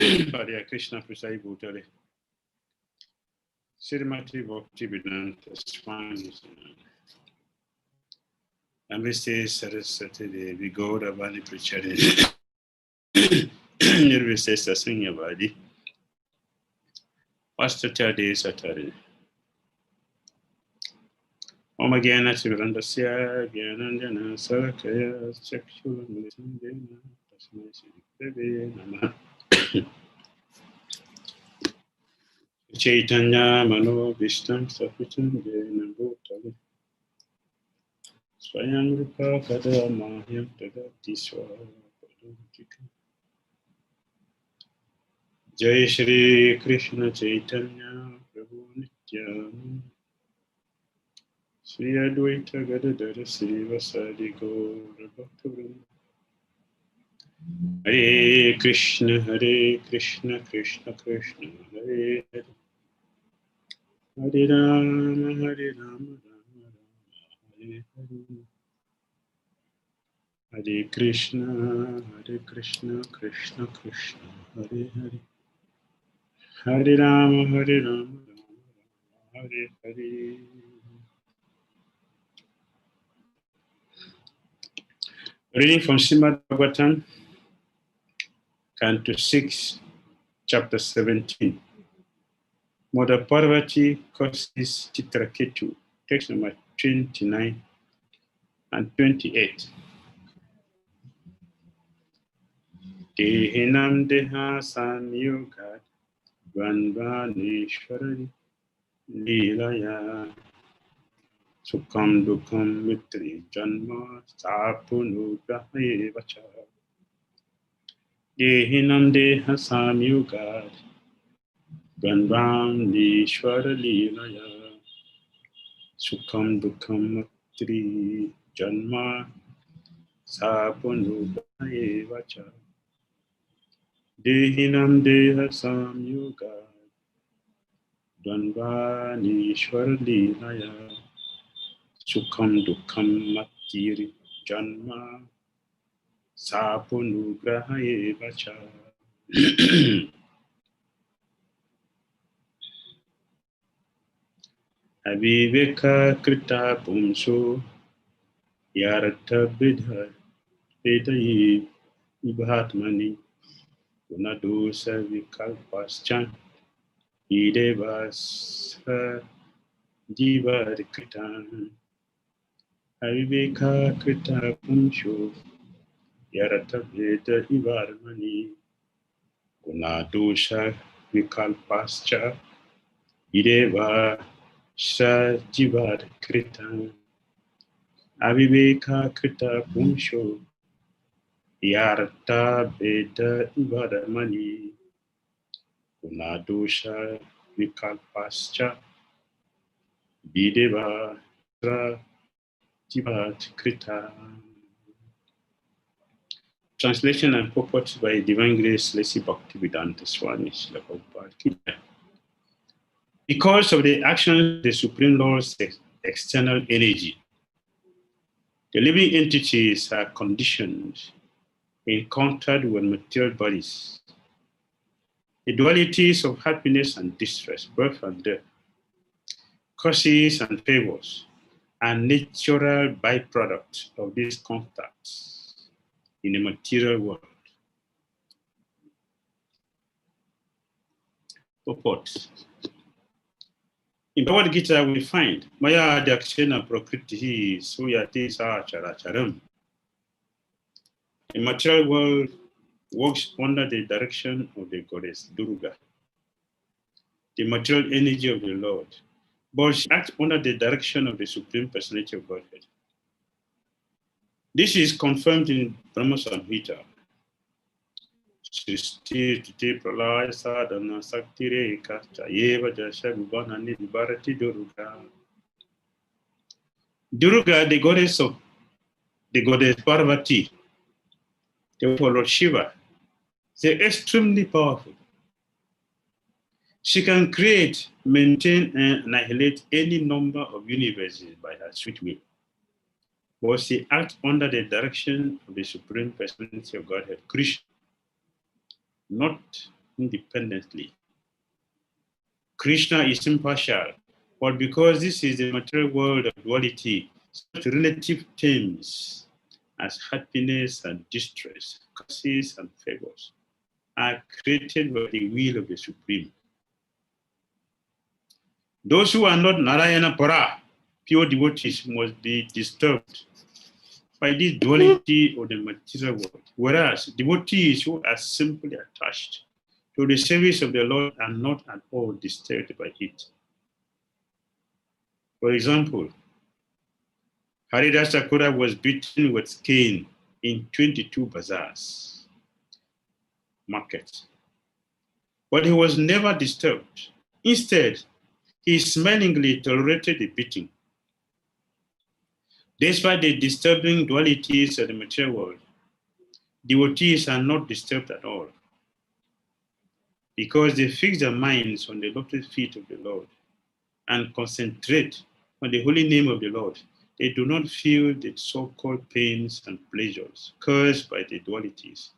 Hare Krishna Prasai Bhutale. Srimati Bhakti Vedanta Swami. Namaste Saraswati Devi Gaura Vani Prachari. Nirvise Sasanya Vadi. Vastatari Satari. Om Gyana Sivrandasya Gyanandjana Sarakaya Chakshura Milisandena Tasmai Sri Devi Namaha. Chaitanya Mano Vishtam Sapitam Jena Bhutale Swayam Rupa Kada Mahyam Tadati Swapadam. Jai Shri Krishna Chaitanya Prabhu Nityananda Sri Advaita Gadadara Sri Vasadi Gaura Bhaktivinoda. Hare Krishna Krishna Krishna Hare Hare Hare Rama Rama Rama Hare Hare. Hare Krishna Krishna Krishna Hare Hare Hare Rama Rama Hare Hare. Reading from Srimad Bhagavatam, Canto 6, Chapter 17. Mother Parvati causes Chitraketu, text number 29 and 28. Dehinam deha samyugat Vanvaneshwarari Lilaya Sukham Dukham Mitri Janma Sapunugrahe Vacha. Dehinam deha samyugat Vanvaneshwarari Lilaya Sukham Dukham Mitri Janma Sapunugrahe Vacha. Dehinam deha samyugat Dvanvaneshwar Leelaya Sukham Dukham Matiri Janma Sapunugraha Vacha. Aviveka Krita Pumso Yarata Bidha Vedayi Ibhatmani Gunadosa Vikalpaschan Idevasa Jiva Kritan Aviveka Krita Pumsho Yarata Veda Ivarmani Gunadosha Vikalpascha Ideva Sa Jiva Kritan Aviveka Krita Pumsho Yarata Veda Ivarmani Gunadosha Vikalpascha Ideva Sa Jivat Krita. Translation and purport by Divine Grace Lesi Bhakti Vedanta Swami. Because of the action of the Supreme Lord's external energy, the living entities are conditioned in contact with material bodies. The dualities of happiness and distress, birth and death, causes and favors, are natural byproducts of these contacts in the material world. Purport. In Bhagavad Gita, we find Maya Dakshina Prakriti Suyati Characharam. The material world works under the direction of the goddess Durga, the material energy of the Lord, but she acts under the direction of the Supreme Personality of Godhead. This is confirmed in Brahma Samhita. Srishti Titi Pralaya Sadhana Sakti Reka Chayeva Jasha Vibhana Nidibharati Durga. Durga, the goddess Parvati, the Lord Shiva, is extremely powerful. She can create, maintain, and annihilate any number of universes by her sweet will. But she acts under the direction of the Supreme Personality of Godhead, Krishna, not independently. Krishna is impartial, but because this is the material world of duality, such relative terms as happiness and distress, curses and favors, are created by the will of the Supreme. Those who are not Narayana Para, pure devotees, must be disturbed by this duality of the material world, whereas devotees who are simply attached to the service of the Lord are not at all disturbed by it. For example, Haridas Thakur was beaten with cane in 22 bazaars, markets, but he was never disturbed. Instead, he smilingly tolerated the beating. Despite the disturbing dualities of the material world, devotees are not disturbed at all because they fix their minds on the lotus feet of the Lord and concentrate on the holy name of the Lord. They do not feel the so-called pains and pleasures caused by the dualities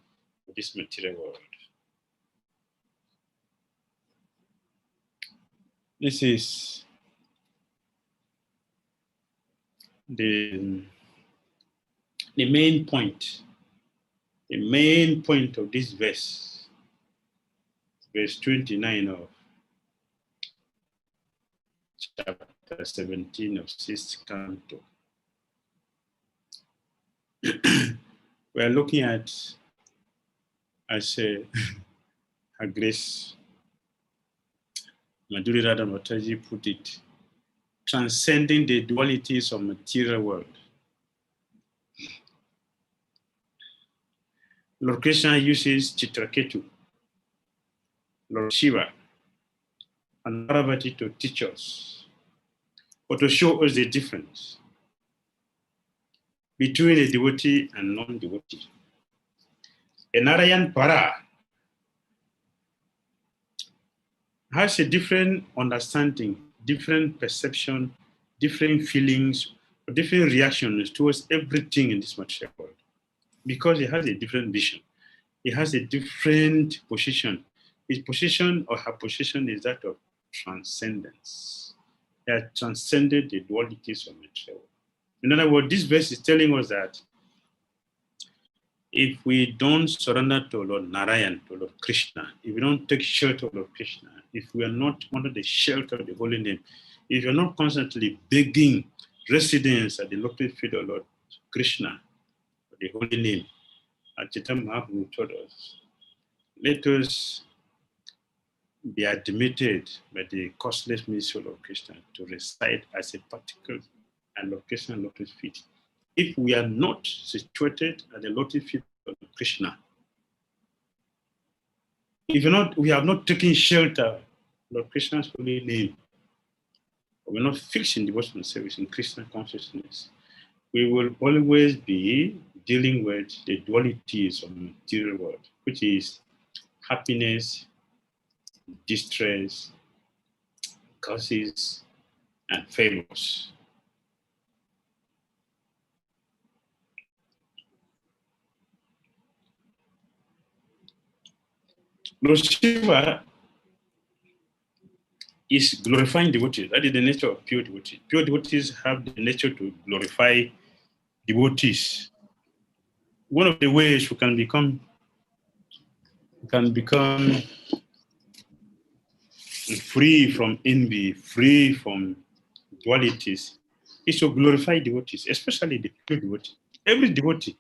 of this material world. This is the main point. The main point of this verse, verse 29 of chapter 17 of 6th canto. We are looking at, as Her Grace Madhuri Radha Mataji put it, transcending the dualities of material world. Lord Krishna uses Chitraketu, Lord Shiva, and Parvati to teach us, or to show us the difference between a devotee and non-devotee. A Narayan Para has a different understanding, different perception, different feelings, different reactions towards everything in this material world, because he has a different vision. He has a different position. His position or her position is that of transcendence. He has transcended the dualities of material world. In other words, this verse is telling us that if we don't surrender to Lord Narayan, to Lord Krishna, if we don't take shelter of Lord Krishna, if we are not under the shelter of the holy name, if you're not constantly begging residence at the lotus feet of Lord Krishna, the holy name, as Chaitanya Mahaprabhu told us, let us be admitted by the costless ministry of Lord Krishna to reside as a particle at Lord Krishna's lotus feet. If we are not situated at the lotus feet of Krishna, if we have not taken shelter Lord Krishna's holy name, we're not fixed in devotional service in Krishna consciousness, we will always be dealing with the dualities of the material world, which is happiness, distress, curses, and favors. Lord Shiva is glorifying devotees. That is the nature of pure devotees. Pure devotees have the nature to glorify devotees. One of the ways we can become free from envy, free from dualities, is to glorify devotees, especially the pure devotees. Every devotee,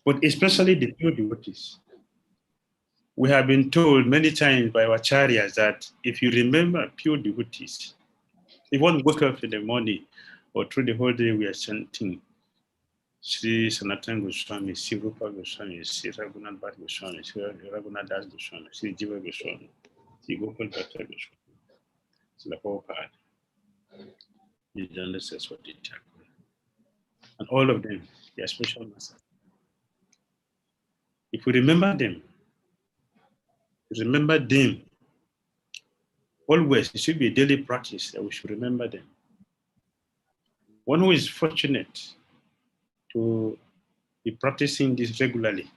but especially the pure devotees. We have been told many times by our acharyas that if you remember pure devotees, if one wake up in the morning or through the whole day we are chanting Sri Sanatana Goswami, Sri Rupa Goswami, Sri Raghunath Bhatt Goswami, Sri Raghunath Das Goswami, Sri Jiva Goswami, Sri Gopal Bhatta Goswami, Sri Prabhupada, Nityananda Saraswati Thakur, and all of them, they are special masters. If we remember them, always, it should be a daily practice that we should remember them. One who is fortunate to be practicing this regularly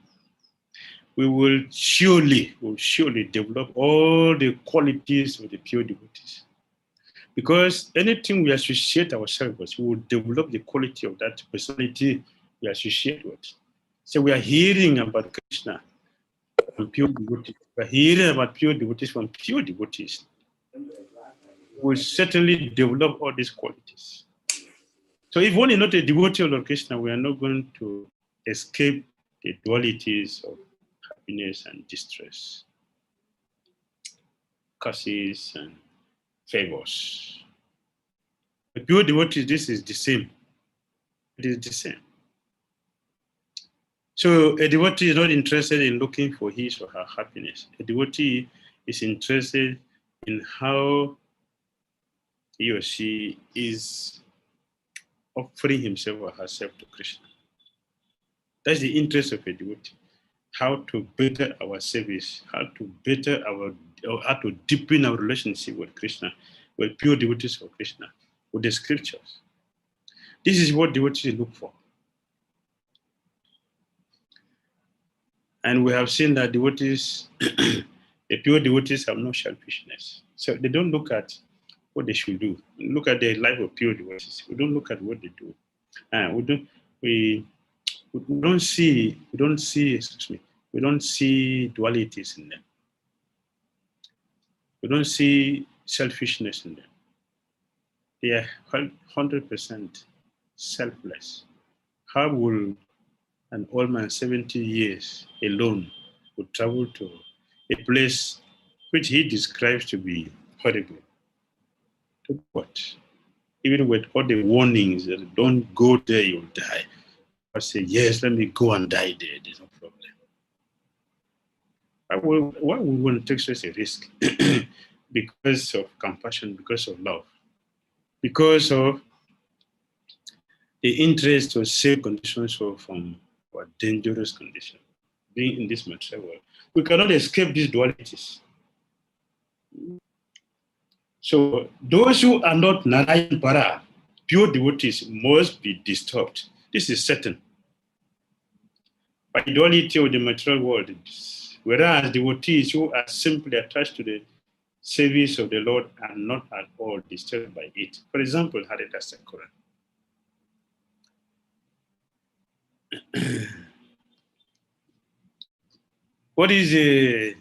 we will surely develop all the qualities of the pure devotees. Because anything we associate ourselves with, we will develop the quality of that personality we associate with. So we are hearing about Krishna from pure devotees. We are hearing about pure devotees from pure devotees. We will certainly develop all these qualities. So if one is not a devotee of Lord Krishna, we are not going to escape the dualities of happiness and distress, curses and favors. The pure devotees, this is the same. It is the same. So a devotee is not interested in looking for his or her happiness. A devotee is interested in how he or she is offering himself or herself to Krishna. That's the interest of a devotee. How to better our service, how to better our, or how to deepen our relationship with Krishna, with pure devotees of Krishna, with the scriptures. This is what devotees look for. And we have seen that devotees, the pure devotees have no selfishness. So they don't look at what they should do. Look at the life of pure devotees. We don't look at what they do. We don't see dualities in them. We don't see selfishness in them. They are 100% selfless. How will an old man, 70 years alone, would travel to a place which he describes to be horrible? To what? Even with all the warnings that don't go there, you'll die. I say, yes, let me go and die there. There's no problem. Why would one take such a risk? Because of compassion, because of love, because of the interest to save conditions from our dangerous condition, being in this material world. We cannot escape these dualities. So those who are not Narayan Para, pure devotees, must be disturbed. This is certain. By duality of the material world, whereas devotees who are simply attached to the service of the Lord are not at all disturbed by it. For example, Haridas Sakura. What is the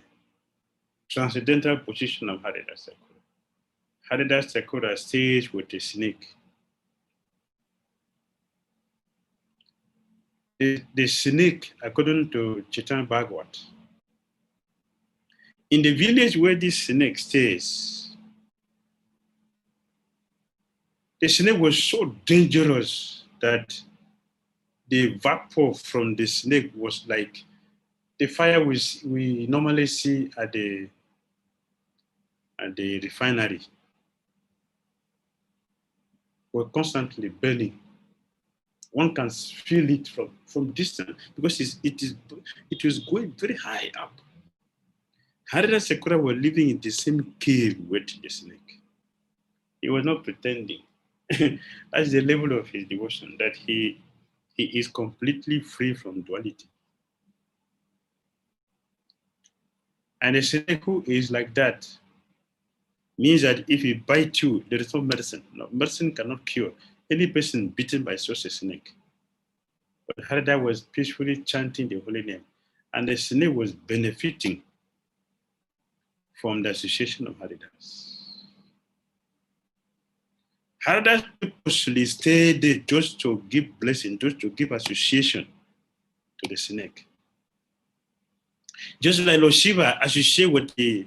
transcendental position of Haridas Sakura? Haridas Sakura stays with a snake. The snake, according to Chaitanya Bhagavat, in the village where this snake stays, the snake was so dangerous that the vapor from the snake was like the fire we normally see at the refinery. Were constantly burning. One can feel it from distance because it was going very high up. Harida Sakura was living in the same cave with the snake. He was not pretending. That's the level of his devotion, that he is completely free from duality. And a snake who is like that means that if he bites you, there is no medicine. No, medicine cannot cure any person bitten by such a snake. But Harida was peacefully chanting the holy name, and the snake was benefiting from the association of Haridas. Haridas purposely stayed there just to give blessing, just to give association to the snake. Just like Lord Shiva associate with the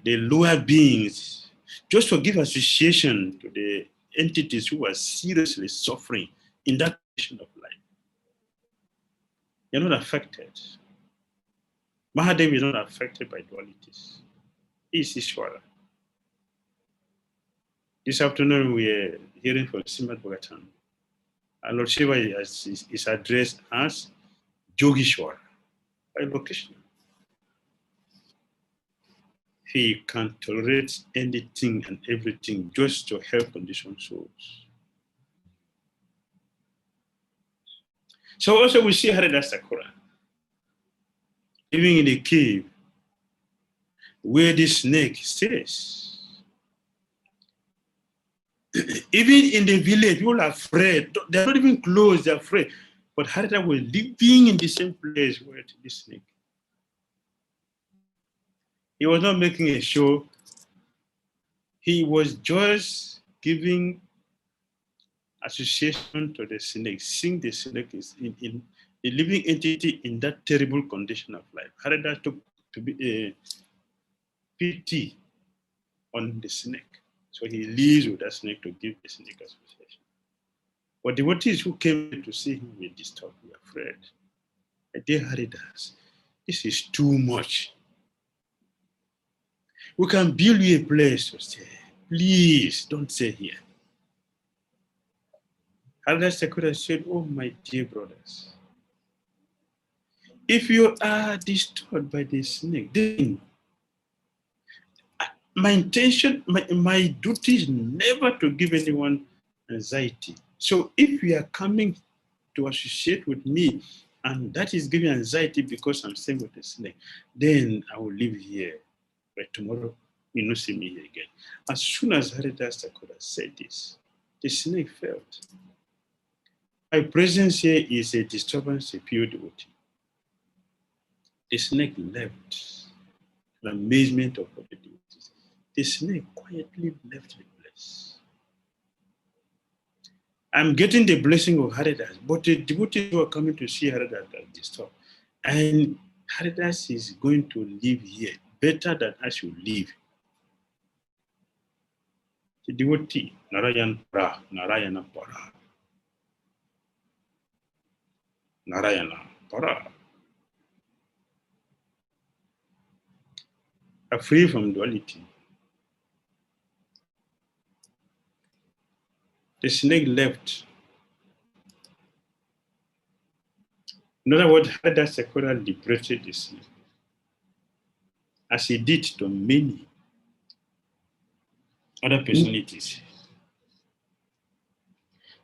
lower beings, just to give association to the entities who are seriously suffering in that condition of life. You're not affected. Mahadev is not affected by dualities. He is Ishwara. This afternoon we are hearing from Srimad Bhagavatam. And Lord Shiva is addressed as Yogishwara by Lord Krishna. He can tolerate anything and everything just to help conditioned souls. So also we see Haridas Sakura. living in a cave where the snake stays. Even in the village, people are afraid. They're not even close, they're afraid. But Harita was living in the same place where the snake. He was not making a show. He was just giving association to the snake, seeing the snake is in a living entity in that terrible condition of life. Harita took to be a pity on the snake. So he lives with that snake to give the snake association. But the devotees who came to see him were disturbed, were afraid. And they Haridas, this is too much. We can build you a place to stay. Please don't stay here. Haridas Thakur said, oh my dear brothers, if you are disturbed by the snake, then my intention, my duty is never to give anyone anxiety. So if you are coming to associate with me, and that is giving anxiety because I'm staying with the snake, then I will live here. But tomorrow, you will not see me here again. As soon as Haridas Thakur said this, the snake felt. My presence here is a disturbance to pure devotee. The snake left. An amazement of what the devotees. The snake quietly left the place. I'm getting the blessing of Haridas, but the devotees who are coming to see Haridas are disturbed. And Haridas is going to live here better than I should live. The devotee, Narayana Para, Narayana Para, Narayana Para, are free from duality. The snake left. In other words, Haridas Thakur liberated the snake, as he did to many other personalities.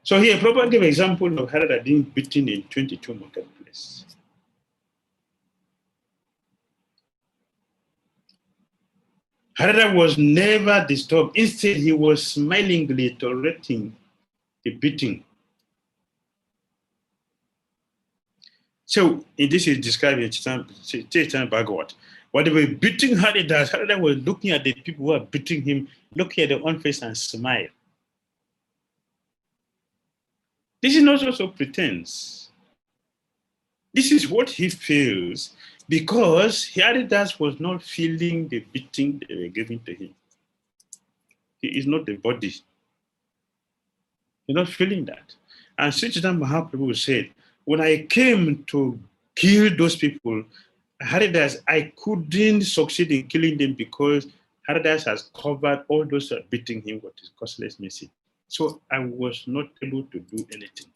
So here, Prabhupada gave an example of Harada being beaten in 22 marketplace. Harada was never disturbed. Instead, he was smilingly tolerating the beating. So this is described in Chaitanya Bhagavat. When they were beating Harada, Harada was looking at the people who are beating him, looking at their own face and smile. This is not also pretense. This is what he feels because Haridas was not feeling the beating they were giving to him. He is not the body. He's not feeling that. And Sri Chaitanya Mahaprabhu said, when I came to kill those people, Haridas, I couldn't succeed in killing them because Haridas has covered all those who are beating him with his costless mercy. So I was not able to do anything.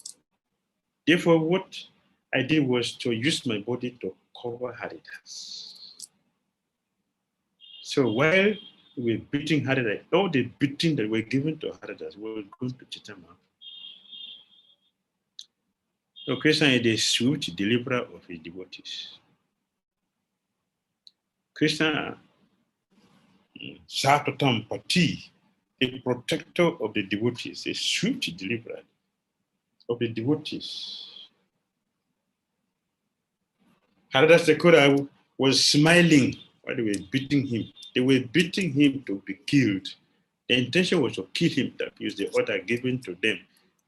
Therefore, what I did was to use my body to cover Haridas. So while we were beating Haridas, all the beating that were given to Haridas were going to Chaitanya. So Krishna is the swift deliverer of his devotees. Krishna, Satatam Pati, the protector of the devotees, a swift deliverer of the devotees. Haridas Thakur was smiling while they were beating him. They were beating him to be killed. The intention was to kill him, that is the order given to them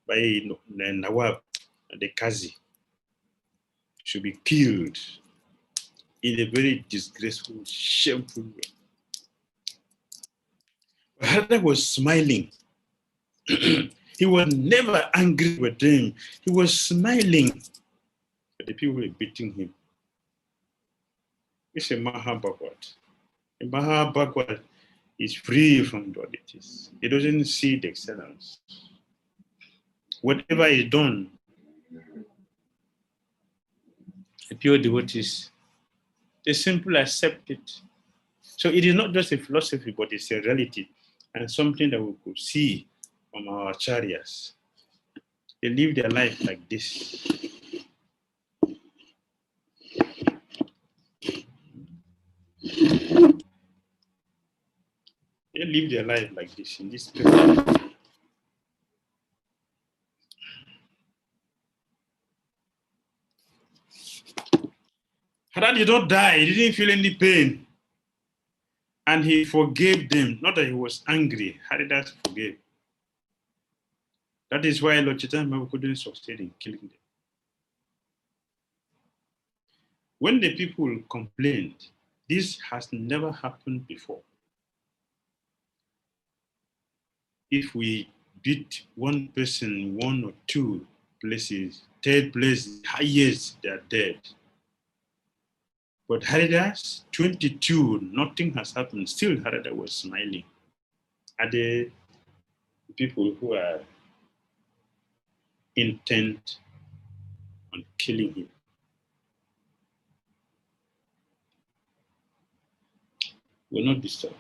by the Nawab, the Qazi. Should be killed in a very disgraceful, shameful way. Harada was smiling. He was never angry with them. He was smiling. But the people were beating him. It's a Mahabhagavad. A Mahabhagavad is free from dualities. He doesn't see the externals. Whatever is done, the pure devotees, they simply accept it. So it is not just a philosophy, but it's a reality and something that we could see from our acharyas. They live their life like this. They live their life like this in this place. Hadad did not die, he didn't feel any pain. And he forgave them, not that he was angry. Haridas forgave. That is why Lord Chaitanya couldn't succeed in killing them. When the people complained, this has never happened before. If we beat one person, 1 or 2 places, 3rd place, highest, they are dead. But Haridas, 22, nothing has happened. Still, Haridas was smiling at the people who are intent on killing him. Will not disturbed.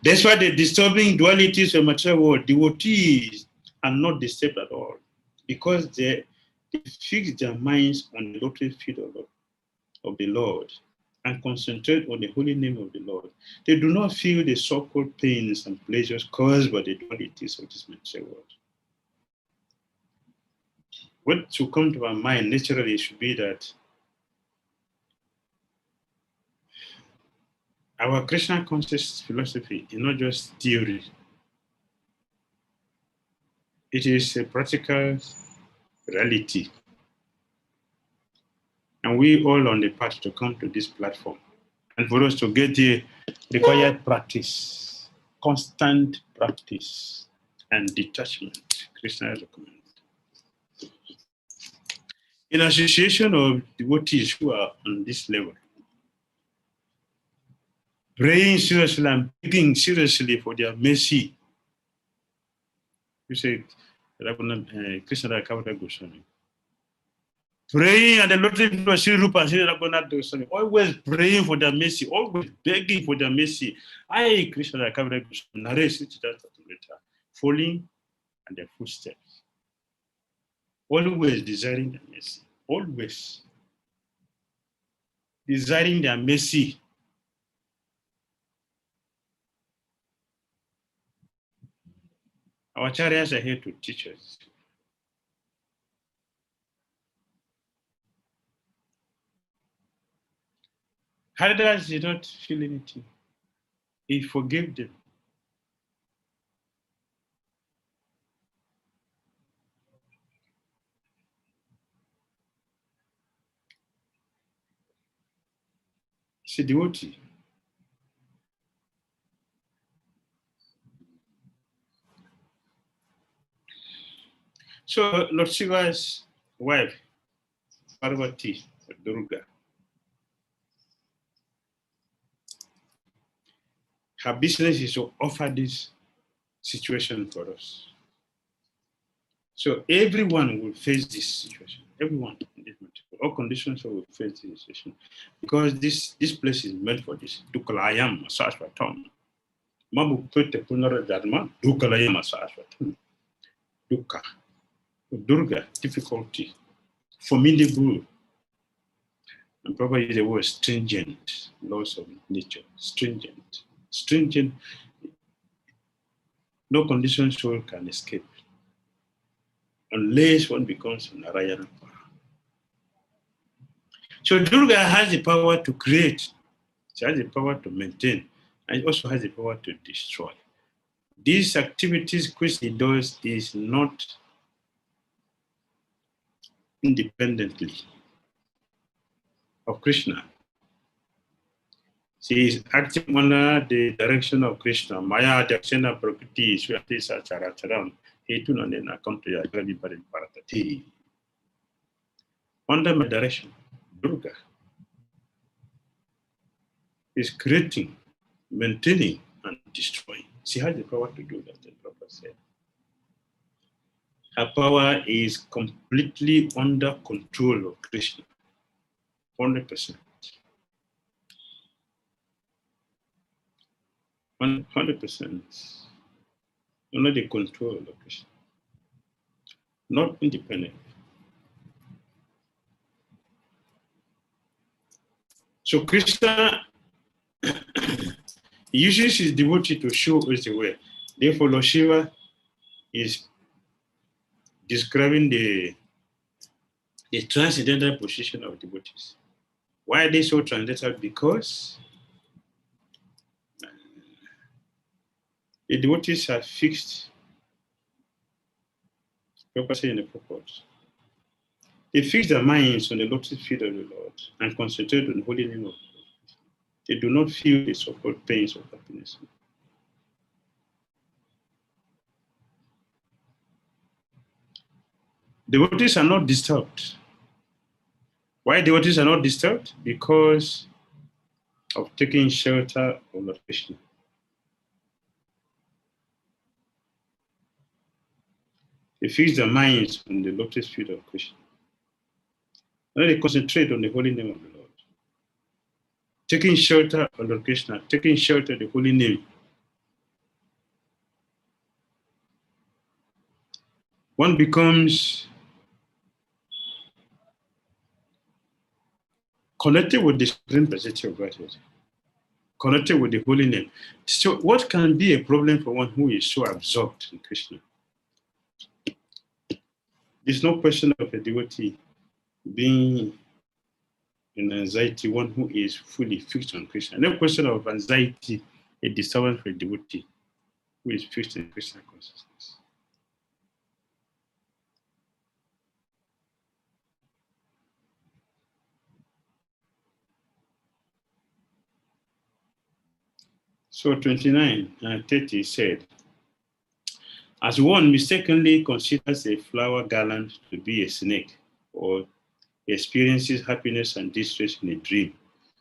That's why the disturbing dualities of material world, devotees are not disturbed at all, because they fix their minds on the lotus feet of the Lord and concentrate on the holy name of the Lord. They do not feel the so-called pains and pleasures caused by the dualities of this material world. What should come to our mind naturally should be that our Krishna conscious philosophy is not just theory. It is a practical reality. And we all on the path to come to this platform. And for us to get the required practice, constant practice and detachment, Krishna recommends. In association of devotees who are on this level, praying seriously and begging seriously for their mercy. You say, Krishna Kavada Goswami. Praying and the Lord of Sri Rupa and Sri Raghunath Goswami, always praying for their mercy, always begging for their mercy. I, Krishna Kavada Goswami, narrate Siddhartha later, following and their footsteps. Always desiring their mercy. Always desiring their mercy. Our chariots are here to teach us. Haridas did not feel anything. He forgave them. He's a devotee. So Lord Shiva's wife, Parvati, Durga, her business is to offer this situation for us. So everyone will face this situation. Everyone in this material, all conditions will face this situation, because this place is meant for this. Dukalayam Saswatam. Mabu Pete Punara Dharma, Dukalayam Saswatam. Dukkha. Durga, difficulty, formidable. And probably the word stringent, laws of nature, stringent. Stringent, no condition soul can escape unless one becomes a Narayana. So Durga has the power to create, she has the power to maintain, and also has the power to destroy. These activities Krishna does is not independently of Krishna. She is acting under the direction of Krishna. Maya Dakshina Prakriti Swati Sacharacharam Hetunanena Kamtaya Gravipari Paratati. Under my direction, Durga is creating, maintaining, and destroying. She has the power to do that, the Prabhupada said. Her power is completely under control of Krishna, 100%. 100%. Under the control of Krishna, not independent. So Krishna uses his devotee to show us the way. Therefore, Lord Shiva is describing the transcendental position of devotees. Why are they so transcendental? Because the devotees are fixed, purposely in the purpose. They fix their minds on the lotus feet of the Lord and concentrate on the holy name of the Lord. They do not feel the so-called pains of happiness. Devotees are not disturbed. Why devotees are not disturbed? Because of taking shelter of Lord Krishna. They fix their minds on the lotus feet of Krishna. And they concentrate on the holy name of the Lord. Taking shelter of Lord Krishna, taking shelter of the holy name. One becomes connected with the supreme personality of Godhead, connected with the holy name. So what can be a problem for one who is so absorbed in Krishna? There's no question of a devotee being in anxiety, one who is fully fixed on Krishna. No question of anxiety, a disturbance for a devotee who is fixed in Krishna consciousness. So 29 and 30 said, as one mistakenly considers a flower garland to be a snake or experiences happiness and distress in a dream,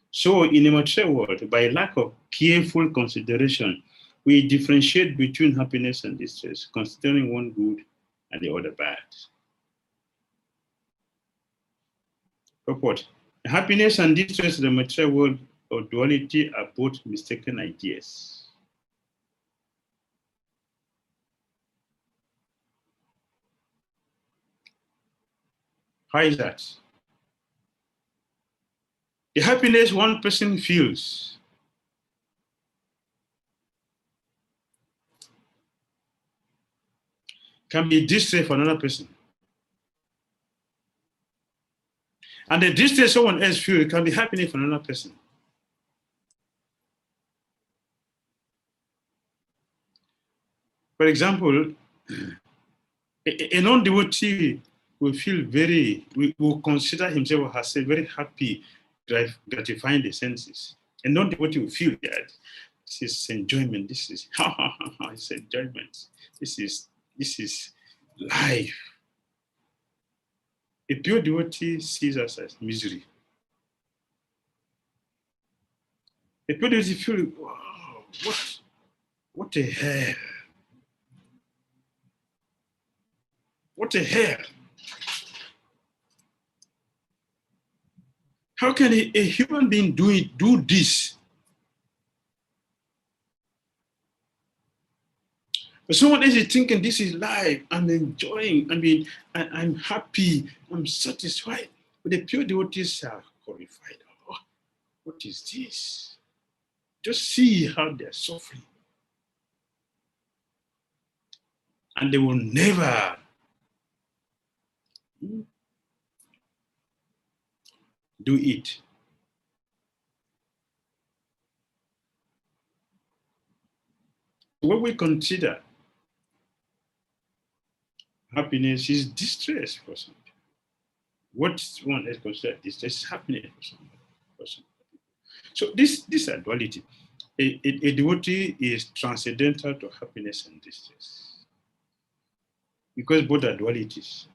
so in a material world, by lack of careful consideration, we differentiate between happiness and distress, considering one good and the other bad. Purport. Happiness and distress in the material world of duality are both mistaken ideas. How is that? The happiness one person feels can be distress for another person. And the distress someone else feels can be happiness for another person. For example, a non-devotee will feel will consider himself or herself very happy, gratifying the senses. A non-devotee will feel that this is enjoyment, this is it's enjoyment, this is life. A pure devotee sees us as misery. A pure devotee feels, wow, what a hell. What a hell. How can a human being do this? But someone else is thinking this is life. I'm enjoying. I'm happy. I'm satisfied. But the pure devotees are horrified. Oh, what is this? Just see how they're suffering. And they will never do it. When we consider happiness is distress for some people. What one else considers distress is happiness for some people. So this are duality. A devotee is transcendental to happiness and distress because both are dualities.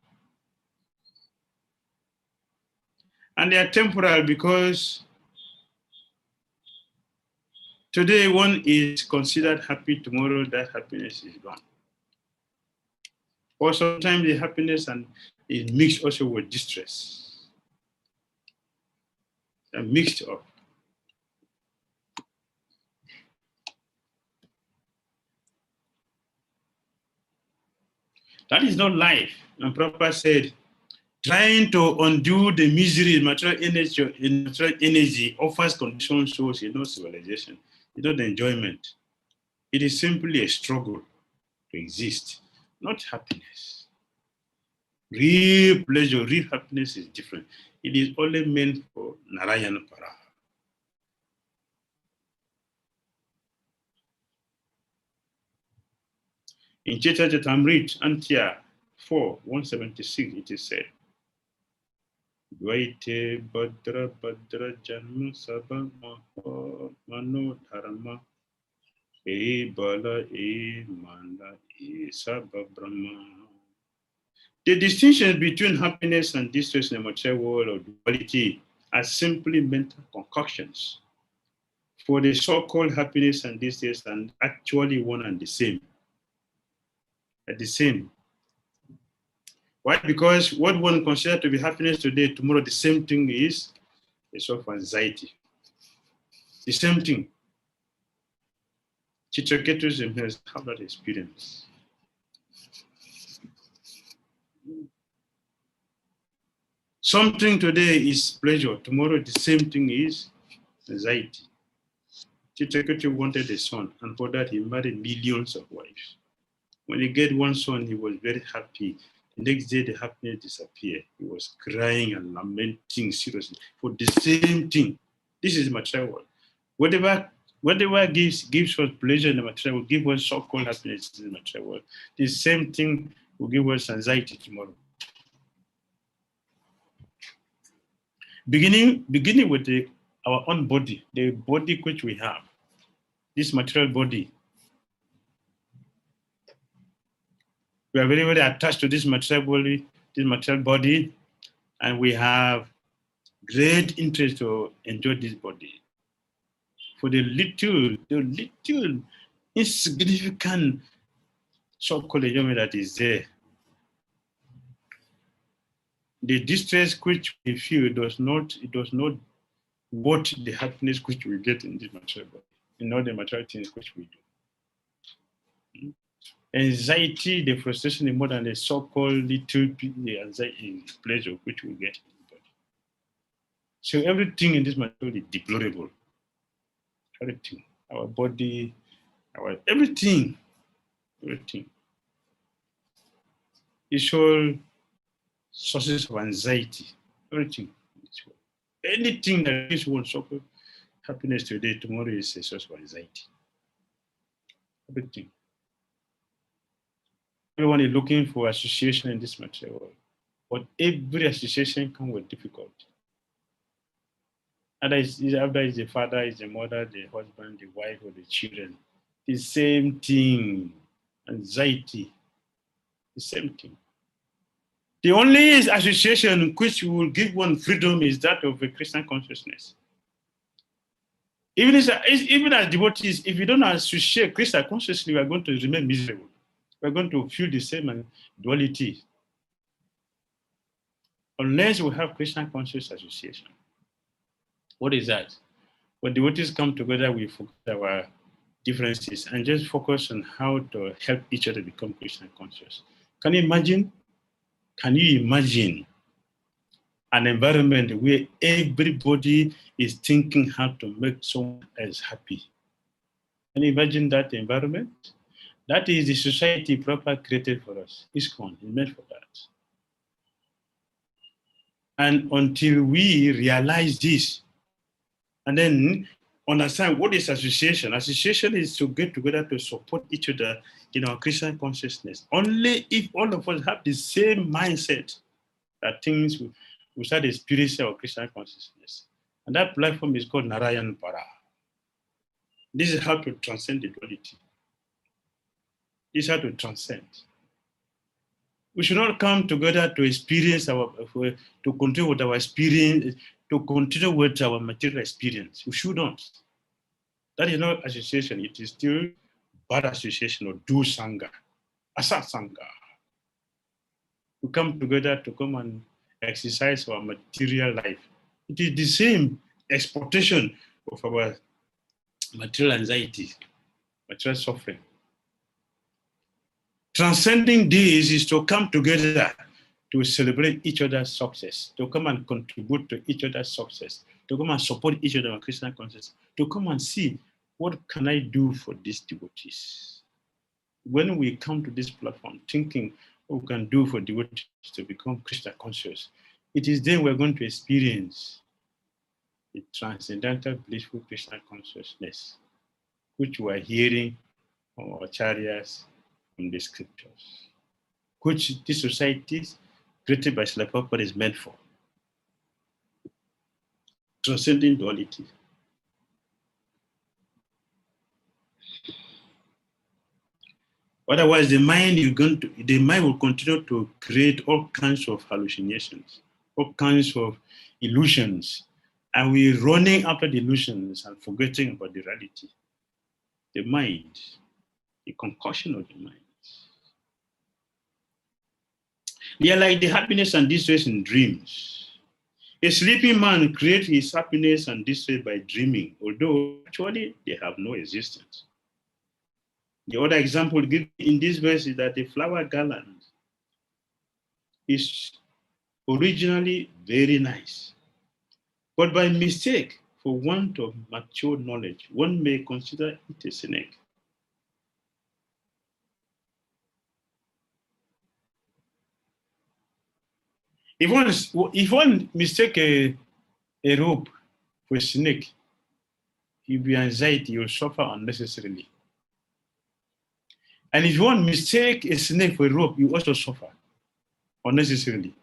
And they are temporal because today one is considered happy, tomorrow that happiness is gone. Or sometimes the happiness and is mixed also with distress. They're mixed up. That is not life. And Prabhupada said, Trying to undo the misery material energy offers conditioned souls in no civilization, it's not enjoyment. It is simply a struggle to exist, not happiness. Real pleasure, real happiness is different. It is only meant for Narayana Para. In Chaitanya Antya 4:176, it is said, Dvaite Badra Badra Janma Sabha Mano Dharma E Bala E Manda E Sabha Brahma. The distinction between happiness and distress in the material world or duality are simply mental concoctions. For the so-called happiness and distress are actually one and the same. At the same. Why? Because what one considers to be happiness today, tomorrow the same thing is a sort of anxiety. The same thing. Chitraketus has had that experience. Something today is pleasure, tomorrow the same thing is anxiety. Chitraketu wanted a son, and for that he married millions of wives. When he get one son, he was very happy. The next day, the happiness disappeared. He was crying and lamenting seriously for the same thing. This is material world. Whatever gives us pleasure in the material world, give us so-called happiness in the material world. The same thing will give us anxiety tomorrow. Beginning with our own body, the body which we have, this material body. We are very, very attached to this material body, and we have great interest to enjoy this body. For the little insignificant so-called enjoyment that is there, the distress which we feel does not worth the happiness which we get in this material body, in all the material things which we do. Anxiety, the frustration is more than the so-called little anxiety, pleasure which we get in the body. So everything in this material is deplorable. Everything, our body, everything. It's all sources of anxiety. Everything. Anything that gives one so-called happiness today, tomorrow is a source of anxiety. Everything. Everyone is looking for association in this material world, but every association comes with difficulty. Either it's the father, it's the mother, the husband, the wife, or the children. The same thing. Anxiety. The same thing. The only association which will give one freedom is that of a Christian consciousness. Even as devotees, if you don't associate Christian consciousness, we are going to remain miserable. We are going to feel the same duality. Unless we have Christian conscious association. What is that? When devotees come together, we forget our differences and just focus on how to help each other become Christian conscious. Can you imagine an environment where everybody is thinking how to make someone else happy? Can you imagine that environment? That is the society proper created for us. ISKCON is meant for that. And until we realize this, and then understand what is association. Association is to get together to support each other in our Christian consciousness. Only if all of us have the same mindset that things will start experiencing our Christian consciousness. And that platform is called Narayana Para. This is how to transcend the duality. This is how to transcend. We should not come together to experience to continue with our experience, to continue with our material experience. We should not. That is not association. It is still bad association or do sangha, asat sangha. We come together to come and exercise our material life. It is the same exploitation of our material anxiety, material suffering. Transcending this is to come together to celebrate each other's success, to come and contribute to each other's success, to come and support each other in Christian conscience, to come and see what can I do for these devotees. When we come to this platform thinking what we can do for devotees to become Krishna conscious, it is then we're going to experience the transcendental blissful Krishna consciousness, which we are hearing from our acharyas from the scriptures, which these societies created by Srila Prabhupada is meant for. Transcending duality. Otherwise, the mind will continue to create all kinds of hallucinations, all kinds of illusions, and we're running after the illusions and forgetting about the reality. The mind, the concoction of the mind. They are like the happiness and distress in dreams. A sleeping man creates his happiness and distress by dreaming, although actually they have no existence. The other example given in this verse is that the flower garland is originally very nice, but by mistake, for want of mature knowledge, one may consider it a snake. If one mistake a rope for a snake, you'll be anxiety, you'll suffer unnecessarily. And if you want to mistake a snake for a rope, you also suffer unnecessarily.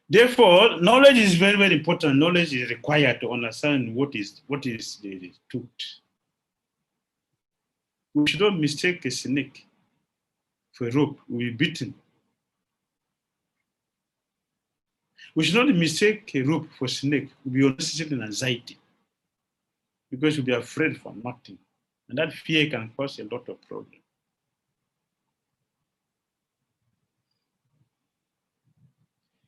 Therefore, knowledge is very, very important. Knowledge is required to understand what is the truth. We should not mistake a snake for a rope. We'll be beaten. We should not mistake a rope for a snake. We'll be unnecessarily in anxiety because we'll be afraid for nothing. And that fear can cause a lot of problems.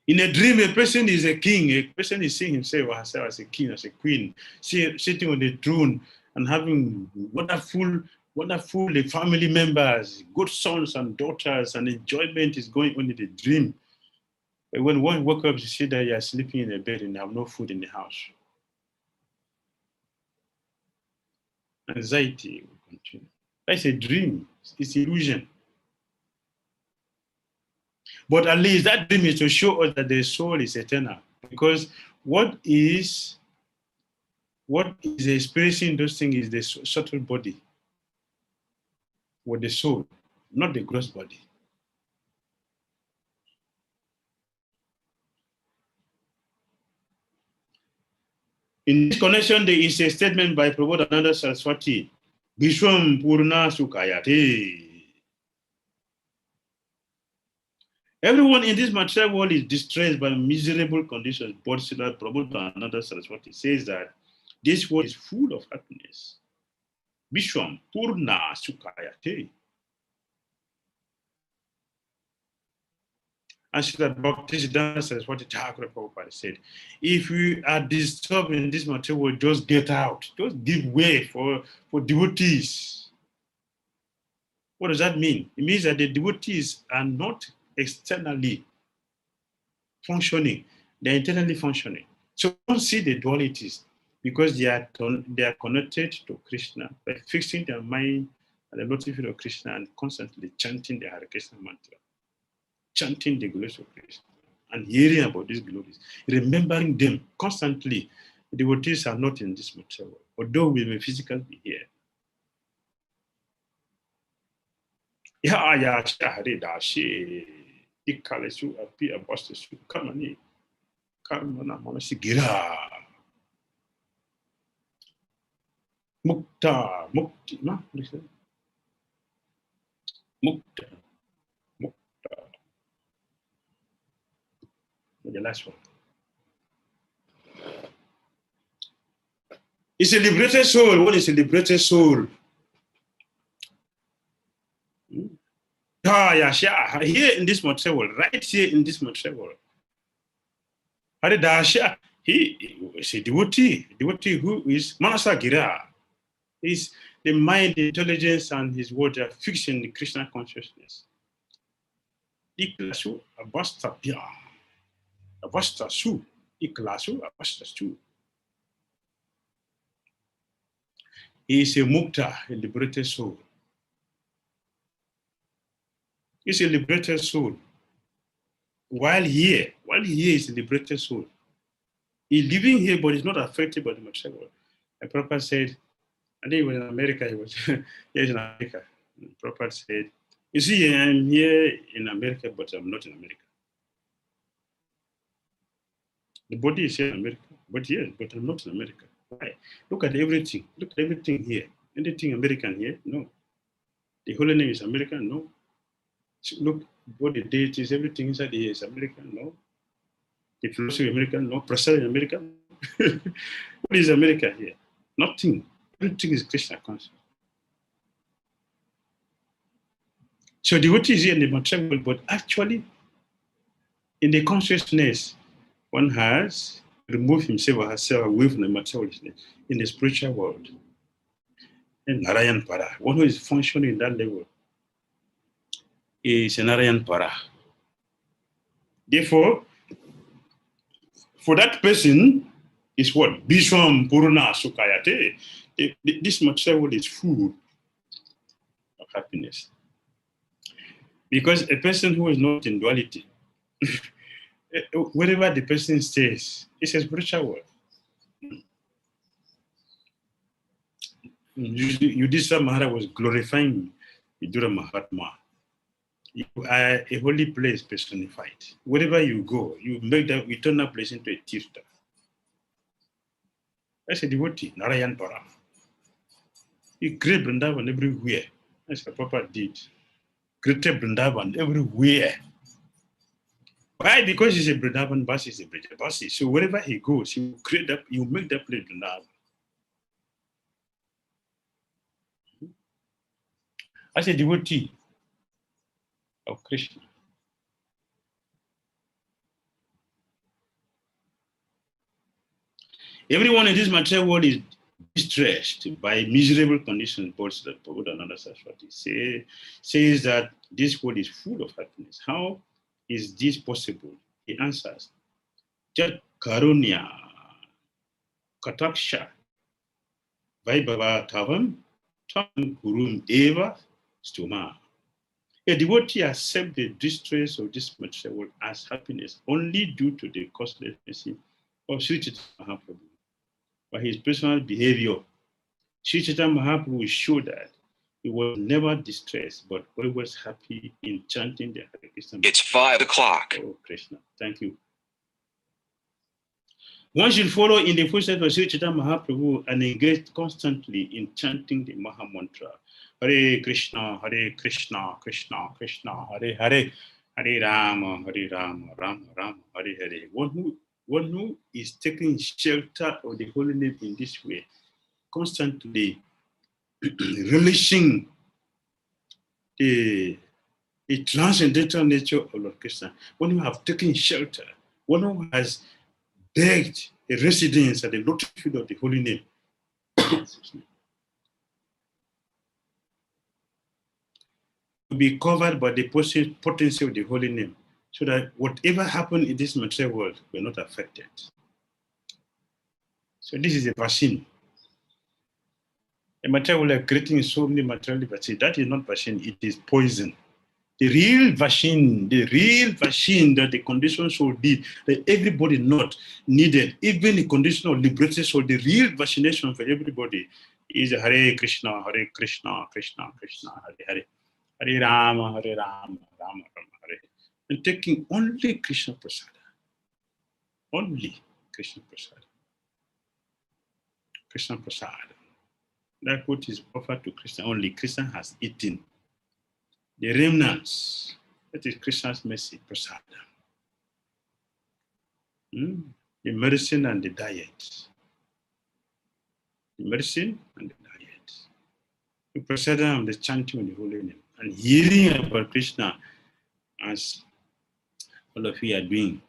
In a dream, a person is a king. A person is seeing himself or herself as a king, as a queen, sitting on the throne and having wonderful family members, good sons and daughters, and enjoyment is going on in the dream. But when one wakes up, you see that you are sleeping in a bed and you have no food in the house. Anxiety will continue. That's a dream. It's illusion. But at least that dream is to show us that the soul is eternal. Because what is experiencing those things is the subtle body, or the soul, not the gross body. In this connection, there is a statement by Prabhupada Saraswati, Vishwam Purna Sukayate. Everyone in this material world is distressed by miserable conditions. But Srila Prabhupada Saraswati says that this world is full of happiness. Vishwam Purna Sukayate. And Srila Bhakti Saraswati Thakur Prabhupada said, if you are disturbed in this material world, just get out. Just give way for devotees. What does that mean? It means that the devotees are not externally functioning, they're internally functioning. So don't see the dualities because they are connected to Krishna by fixing their mind at the lotus feet of Krishna and constantly chanting the Hare Krishna mantra, chanting the glories of Krishna and hearing about these glories, remembering them constantly. The devotees are not in this material world, although we may physically be here. Ya Shahari Dashi. Ikalesu api abastesu kamani karmana manasi gira mukta mukti na mukta the last one. It's a liberated soul. What is a liberated soul? Here in this material world, right here in this material world. Haridasha, he is a devotee who is Manasa Gira. Is the mind, the intelligence, and his word are fixed in the Krishna consciousness. Iklasu abasta pia. Abasta su. Iklasu abasta su. He is a mukta, a liberated soul. He's a liberated soul. While here is a liberated soul. He's living here, but he's not affected by the material world. And Prabhupada said, I think he was in America, he was here in America. Prabhupada said, you see, I'm here in America, but I'm not in America. The body is here in America, but yes, but I'm not in America. Why? Look at everything. Look at everything here. Anything American here? No. The holy name is American? No. Look, what the deities, everything inside here is American? No. The philosophy American? No. Prasad is American? What is America here? Nothing. Everything is Krishna conscious. So devotee is here in the material world, but actually, in the consciousness, one has removed himself or herself away from the materialism in the spiritual world. And Narayan Para, one who is functioning in that level, is a Narayan Para. Therefore, for that person, is what? Bishwam Purna Sukayate. This material world is full of happiness. Because a person who is not in duality, wherever the person stays, it's a spiritual world. Yudhishthira Maharaj was glorifying Vidura Mahatma. You are a holy place personified. Wherever you go, you make that eternal place into a tirtha. That's a devotee, Narayan Para. He created Vrindavan everywhere. That's what Papa did. Created Vrindavan everywhere. Why? Because he's a Vrindavan Basi, he's a Basi. So wherever he goes, he will create that, he will make that place Vrindavan. As a devotee of Krishna. Everyone in this material world is distressed by miserable conditions, but Prabhupada and other Saraswati says that this world is full of happiness. How is this possible? He answers, Jat Karunya Kataksha Vaibhava Tavam Tam Kurum Eva Stuma. A devotee accepts the distress of this material world as happiness only due to the causeless mercy of Sri Chaitanya Mahaprabhu. By his personal behavior, Sri Chaitanya Mahaprabhu showed that he was never distressed, but always happy in chanting the Hare Krishna. It's 5 o'clock. Oh, Krishna, thank you. One should follow in the footsteps of Sri Chaitanya Mahaprabhu and engage constantly in chanting the Maha Mantra. Hare Krishna, Krishna Krishna, Hare Hare, Hare Rama, Rama Rama, Hare Hare. One who is taking shelter of the holy name in this way, constantly relishing the transcendental nature of Lord Krishna, one who have taken shelter, one who has begged a residence at the lotus feet of the holy name, to be covered by the potency of the holy name, so that whatever happened in this material world will not affect it. So this is a vaccine. A material world creating so many material vaccines. That is not vaccine, it is poison. The real vaccine that the conditioned soul did, that everybody not needed, even the conditional liberated soul, the real vaccination for everybody is Hare Krishna, Krishna Krishna, Hare Hare, Hare Rama, Rama Rama, Hare. And taking only Krishna Prasada. Only Krishna Prasada. Krishna Prasada. That which is offered to Krishna, only Krishna has eaten. The remnants, that is Krishna's mercy, Prasada. The medicine and the diet. The medicine and the diet. The Prasada and the chanting of the holy name. And hearing about Krishna as all of you are doing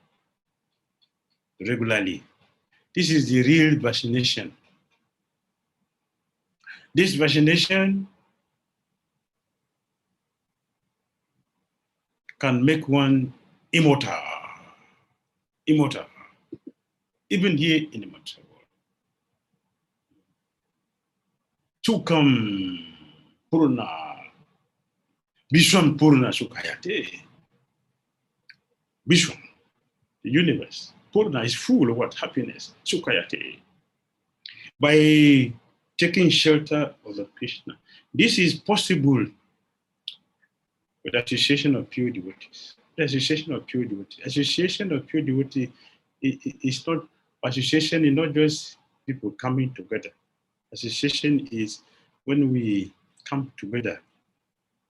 regularly. This is the real vaccination. This vaccination can make one immortal. Immortal. Even here in the material world. Sukam Purna. Vishwan Purna Sukayate. Vishwan, the universe. Purna is full of what? Happiness. Sukayate. By taking shelter of the Krishna. This is possible with association of pure devotees. The association of pure devotees. Association of pure devotee is not, association is not just people coming together. Association is when we come together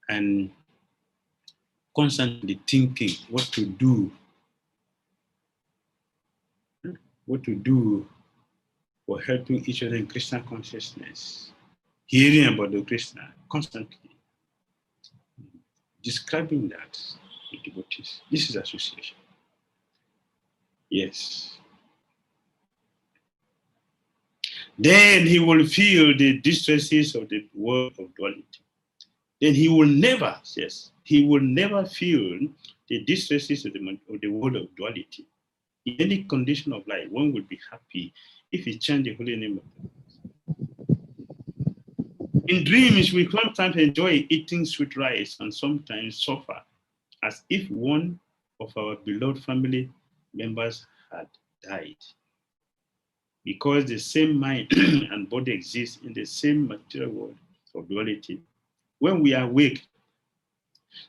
and constantly thinking what to do for helping each other in Krishna consciousness, hearing about the Krishna constantly, describing that with devotees. This is association. Yes. Then he will feel the distresses of the world of duality. Then he will never, yes, he will never feel the distresses of the world of duality. In any condition of life, one will be happy if he chants the holy name of God. In dreams, we sometimes enjoy eating sweet rice and sometimes suffer as if one of our beloved family members had died. Because the same mind and body exist in the same material world of duality. When we are awake,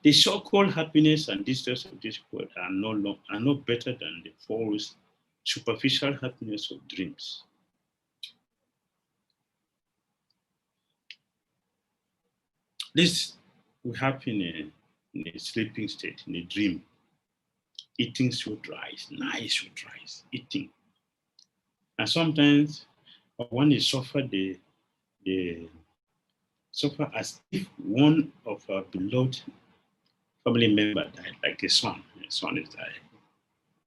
the so-called happiness and distress of this world are not better than the false, superficial happiness of dreams. This will happen in a sleeping state, in a dream, eating sweet rice, nice sweet rice, eating. And sometimes one is suffer as if one of our beloved family member died, like a son. A son is died.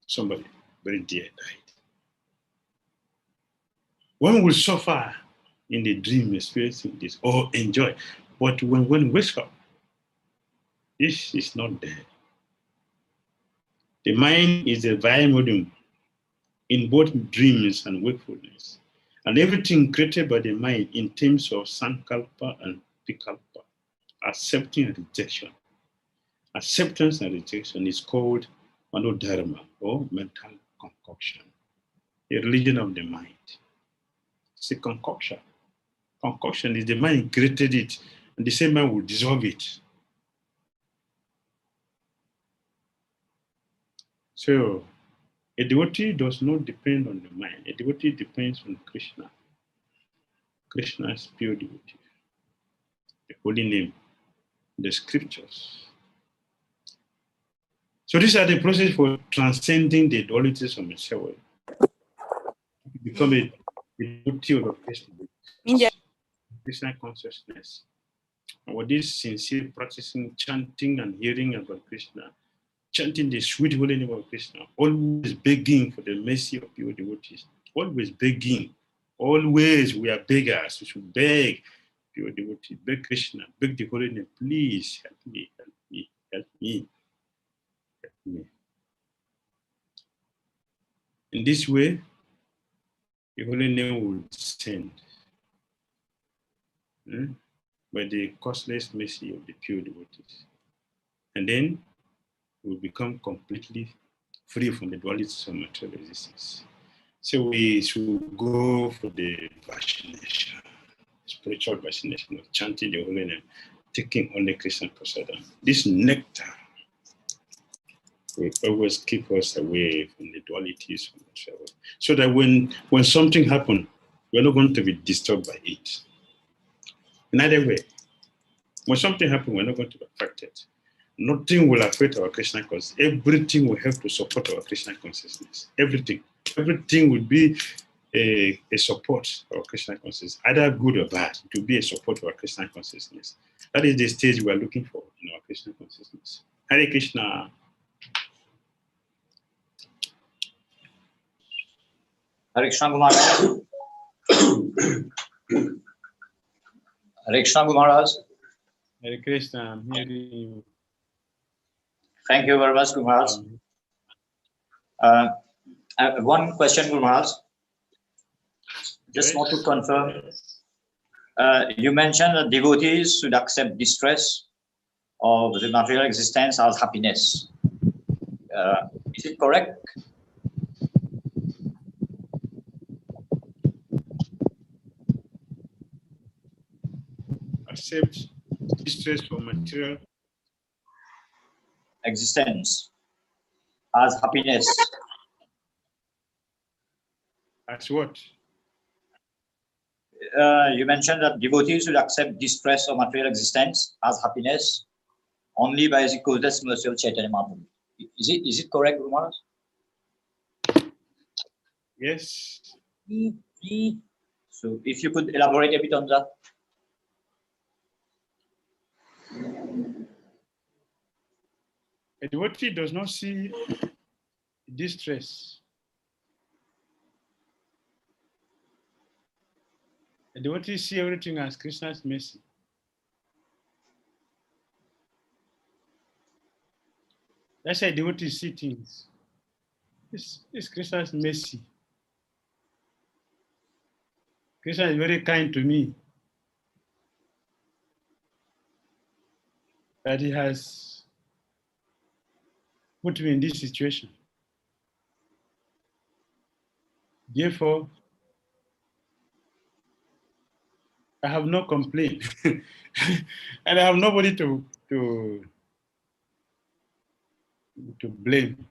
Somebody very dear died. One will suffer in the dream experiencing this or enjoy. But when one wakes up, this is not there. The mind is a via-medium in both dreams and wakefulness. And everything created by the mind in terms of sankalpa and vikalpa, accepting and rejection. Acceptance and rejection is called manodharma, or mental concoction, a religion of the mind. It's a concoction. Concoction is the mind created it, and the same mind will dissolve it. So, a devotee does not depend on the mind. A devotee depends on Krishna. Krishna is pure devotee. The holy name, the scriptures. So these are the process for transcending the dualities of material. Become a devotee of Krishna. Krishna consciousness. And with this sincere practicing, chanting and hearing about Krishna, chanting the sweet holy name of Krishna, always begging for the mercy of pure devotees, always begging. Always we are beggars. We should beg pure devotees, beg Krishna, beg the holy name, please help me, help me, help me, help me. In this way, the holy name will descend by the causeless mercy of the pure devotees. And then we will become completely free from the dualities of material existence. So we should go for the vaccination, spiritual vaccination of chanting the holy name, taking only Krishna prasadam. This nectar will always keep us away from the dualities of material world, so that when something happens, we're not going to be disturbed by it. In either way, when something happens, we're not going to be affected. Nothing will affect our Krishna consciousness. Everything will help to support our Krishna consciousness. Everything will be a support of our Krishna consciousness, either good or bad. It will be a support of our Krishna consciousness. That is the stage we are looking for in our Krishna consciousness. Hare Krishna. Hare Krishna, Guru Maharaj. Hare Krishna, Guru Maharaj. Hare Krishna, I'm hearing you. Thank you very much, Guru Maharaj. One question, Guru Maharaj. Just want to confirm. You mentioned that devotees should accept distress of the material existence as happiness. Is it correct? Accept distress for material existence as happiness. As what? You mentioned that devotees should accept distress of material existence as happiness only by the coldest mercy of Chaitanya Mahaprabhu. Is it correct, Guru Maharaj? Yes. So if you could elaborate a bit on that. A devotee does not see distress. A devotee sees everything as Krishna's mercy. That's how a devotee sees things. It's Krishna's mercy. Krishna is very kind to me. That he has put me in this situation. Therefore, I have no complaint. And I have nobody to blame.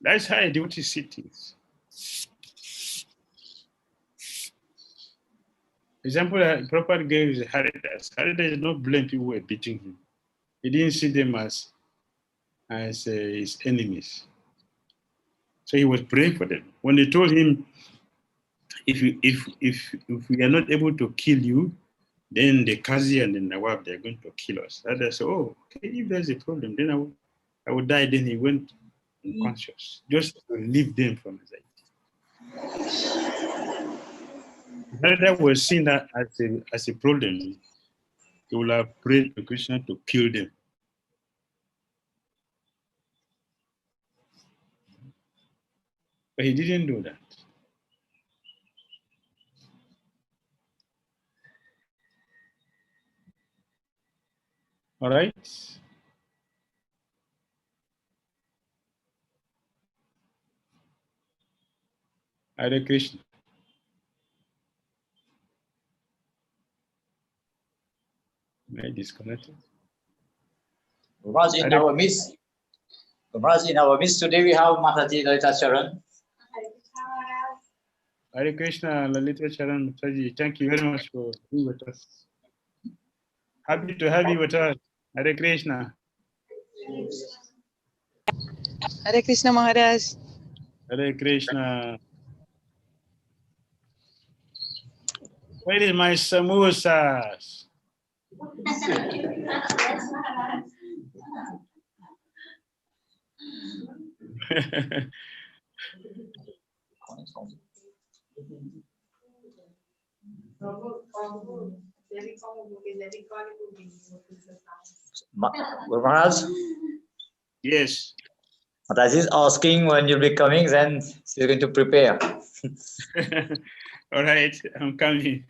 That's how a devotee sees things. Example Prabhupada gave is Haridas. Haridas did not blame people who were beating him. He didn't see them as his enemies. So he was praying for them. When they told him, if we are not able to kill you, then the Kazi and the Nawab, they're going to kill us. And I said, oh, okay, if there's a problem, then I would die. Then he went unconscious, just to leave them from anxiety. That was seen that as a problem. He would have prayed to Krishna to kill them. But he didn't do that. All right? Hare Krishna. Am I disconnected? Maharaj, in our midst today we have Mataji Lalita Charan. Hare Krishna, Lalita Charan Mataji. Thank you very much for being with us. Happy to have you with us. Hare Krishna. Hare Krishna Maharaj. Hare Krishna. Where is my samosas? Maharaj? Yes. Mataji is asking when you'll be coming, then you're going to prepare. All right, I'm coming.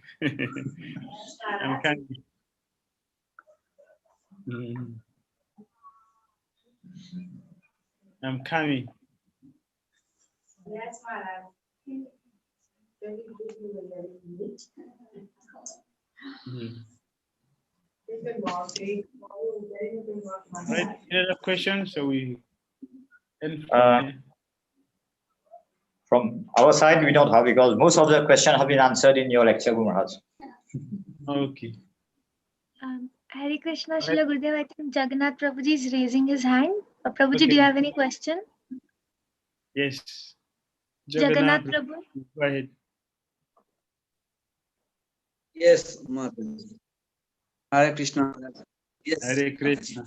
I'm coming. I'm coming. Yes, Maharaj. Right. Any other questions? So we from our side, we don't have, because most of the questions have been answered in your lecture, Guru Maharaj. Okay. Hare Krishna, Srila Gurudev. I think Jagannath Prabhuji is raising his hand. Prabhuji, okay. Do you have any question? Yes. Jagannath Prabhu. Go ahead. Yes, Mataji. Hare Krishna. Yes. Hare Krishna.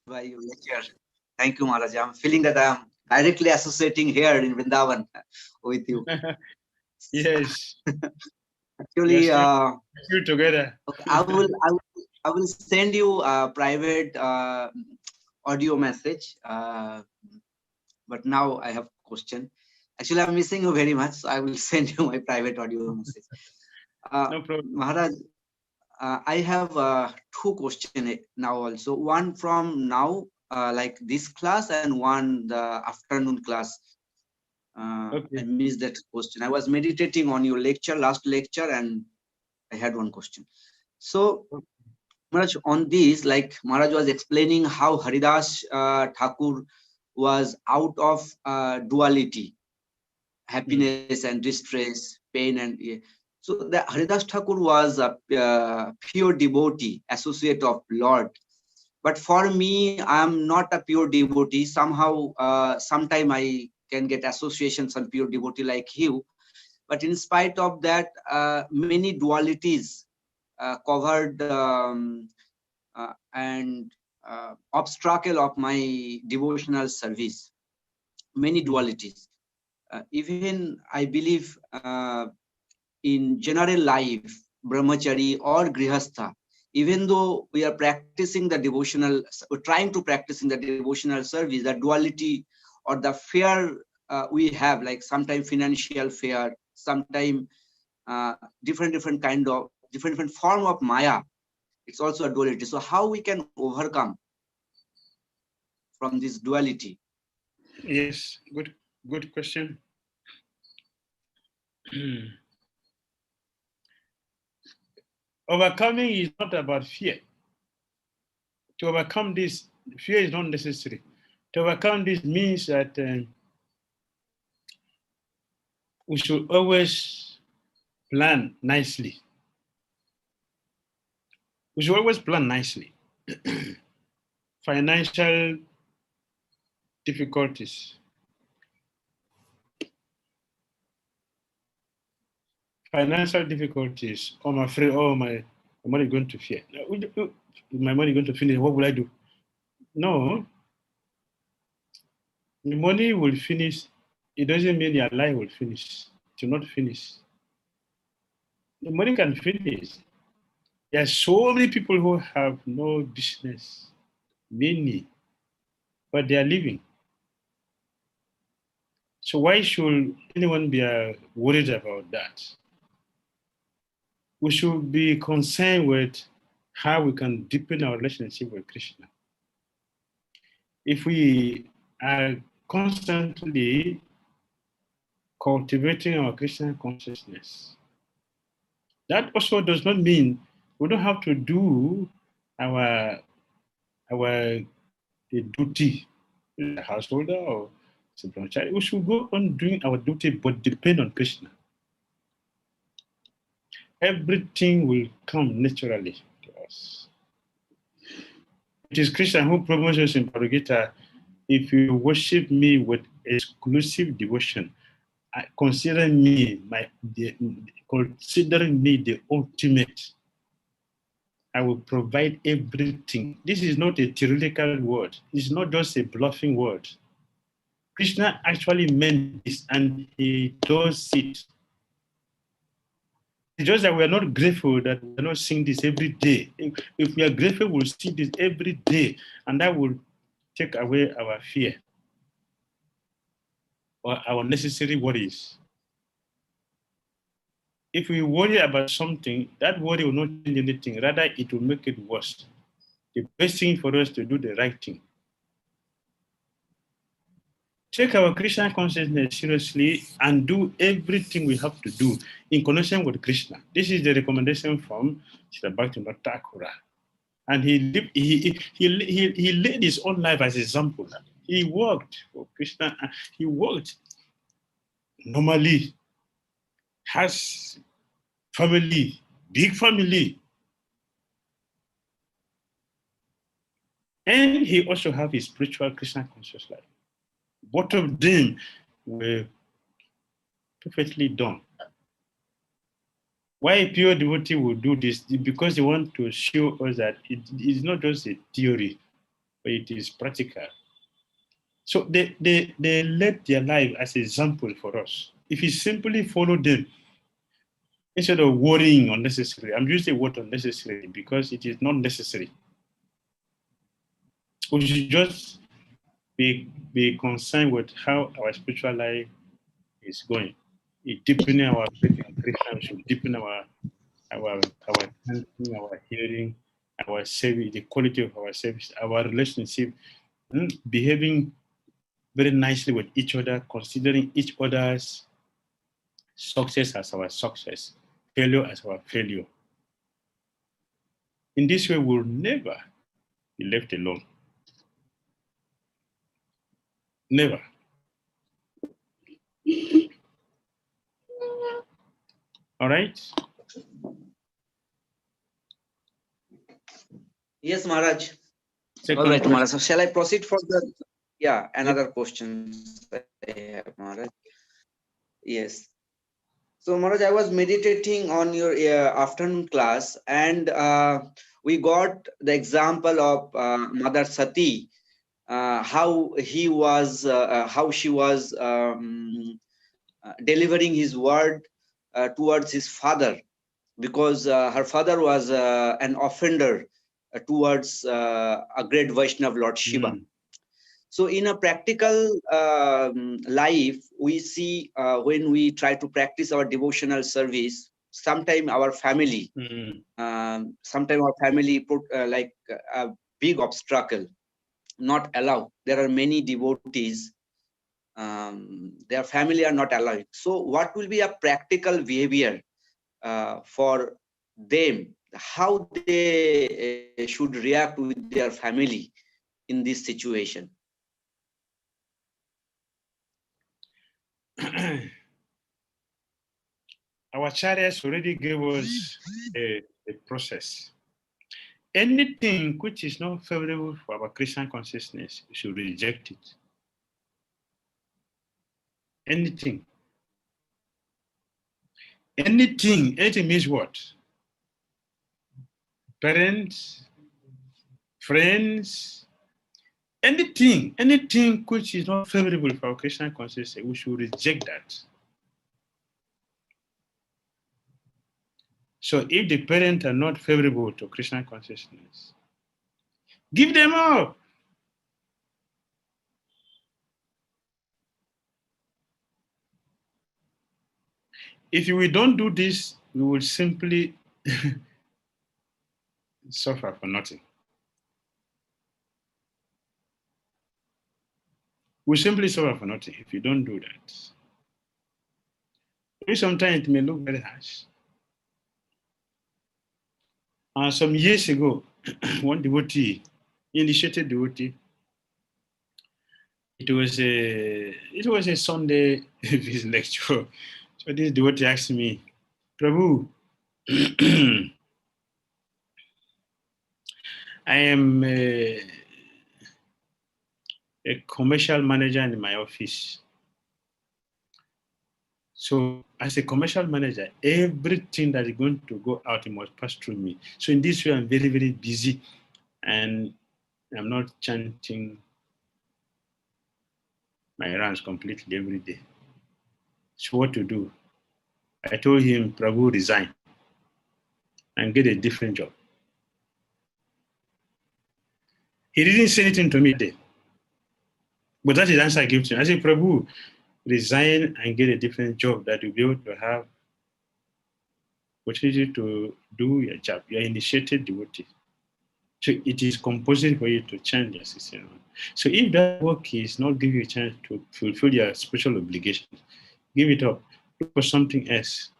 By your lecture. Thank you, Maharaj. I'm feeling that I'm directly associating here in Vrindavan with you. Yes. Actually, you together. Okay, I will send you a private audio message. But now I have question. Actually, I'm missing you very much, so I will send you my private audio message. No problem. Maharaj, I have two questions now also. One from now, like this class, and one the afternoon class. Okay. I missed that question. I was meditating on your lecture, last lecture, and I had one question. So, Maharaj, on this, like Maharaj was explaining how Haridas Thakur was out of duality, happiness and distress, pain and so the Haridas Thakur was a pure devotee, associate of Lord. But for me, I'm not a pure devotee. Somehow, sometime I can get associations of pure devotee like you. But in spite of that, many dualities covered and obstacle of my devotional service. Many dualities. Even I believe in general life, brahmachari or grihastha, even though we are practicing the devotional, we're trying to practice in the devotional service, the duality or the fear we have, like sometimes financial fear, sometimes different kind of different form of maya. It's also a duality. So how we can overcome from this duality? Yes, good question. Overcoming is not about fear. To overcome this, fear is not necessary. To overcome this means that we should always plan nicely. We should always plan nicely. Financial difficulties. Financial difficulties. Oh, I'm afraid, oh, my money is going to fear. My money is going to finish. What will I do? No. The money will finish. It doesn't mean your life will finish. It will not finish. The money can finish. There are so many people who have no business, many, but they are living. So why should anyone be worried about that? We should be concerned with how we can deepen our relationship with Krishna. If we are constantly cultivating our Krishna consciousness, that also does not mean we don't have to do our duty as a householder or as a brahmachari. We should go on doing our duty, but depend on Krishna. Everything will come naturally to us. It is Krishna who promotes in Bhagavad Gita, if you worship me with exclusive devotion, considering me the ultimate, I will provide everything. This is not a theoretical word. It's not just a bluffing word. Krishna actually meant this, and he does it. It's just that we are not grateful that we are not seeing this every day. If we are grateful, we'll see this every day, and that will take away our fear or our necessary worries. If we worry about something, that worry will not change anything. Rather, it will make it worse. The best thing for us to do the right thing. Take our Krishna consciousness seriously and do everything we have to do in connection with Krishna. This is the recommendation from Srila Bhakti Thakura. And he laid his own life as an example. He worked for Krishna. He worked normally, has family, big family. And he also have his spiritual Krishna conscious life. Both of them were perfectly done. Why a pure devotee will do this? Because they want to show us that it is not just a theory, but it is practical. So they led their life as an example for us. If we simply follow them, instead of worrying unnecessarily, I'm using the word unnecessarily because it is not necessary. We should just be concerned with how our spiritual life is going. It deepening our faith in Krishna, we should deepen our thinking, our hearing, our service, the quality of our service, our relationship, behaving very nicely with each other, considering each other's success as our success, failure as our failure. In this way, we'll never be left alone. Never. All right? Yes, Maharaj. Second All right, question. Maharaj. So shall I proceed for the another question I have, Maharaj? Yes. So Maharaj, I was meditating on your afternoon class, and we got the example of Mother Sati, how she was delivering his word towards his father, because her father was an offender towards a great Vaishnav, Lord Shiva. So in a practical life, we see when we try to practice our devotional service, sometimes our family put like a big obstacle, not allow. There are many devotees, their family are not allowed. So what will be a practical behavior for them, how they should react with their family in this situation? Our acharyas already gave us a process. Anything which is not favorable for our Christian consciousness, we should reject it. Anything. Anything means what? Parents, friends, anything which is not favorable for our Christian consciousness, we should reject that. So if the parents are not favorable to Krishna consciousness, give them up. If we don't do this, we will simply suffer for nothing. We simply suffer for nothing if you don't do that. Sometimes it may look very harsh. Some years ago, one devotee, initiated devotee, it was a Sunday his lecture. So this devotee asked me, Prabhu, I am a commercial manager in my office. So as a commercial manager, everything that is going to go out, it must pass through me. So in this way, I'm very, very busy and I'm not chanting my rounds completely every day. So what to do? I told him, Prabhu, resign and get a different job. He didn't say anything to me today. But that is the answer I gave to him. I said, Prabhu, resign and get a different job that you'll be able to have opportunity to do your job. You are initiated devotee. So it is compulsory for you to change your system. So if that work is not giving you a chance to fulfill your special obligations, give it up. Look for something else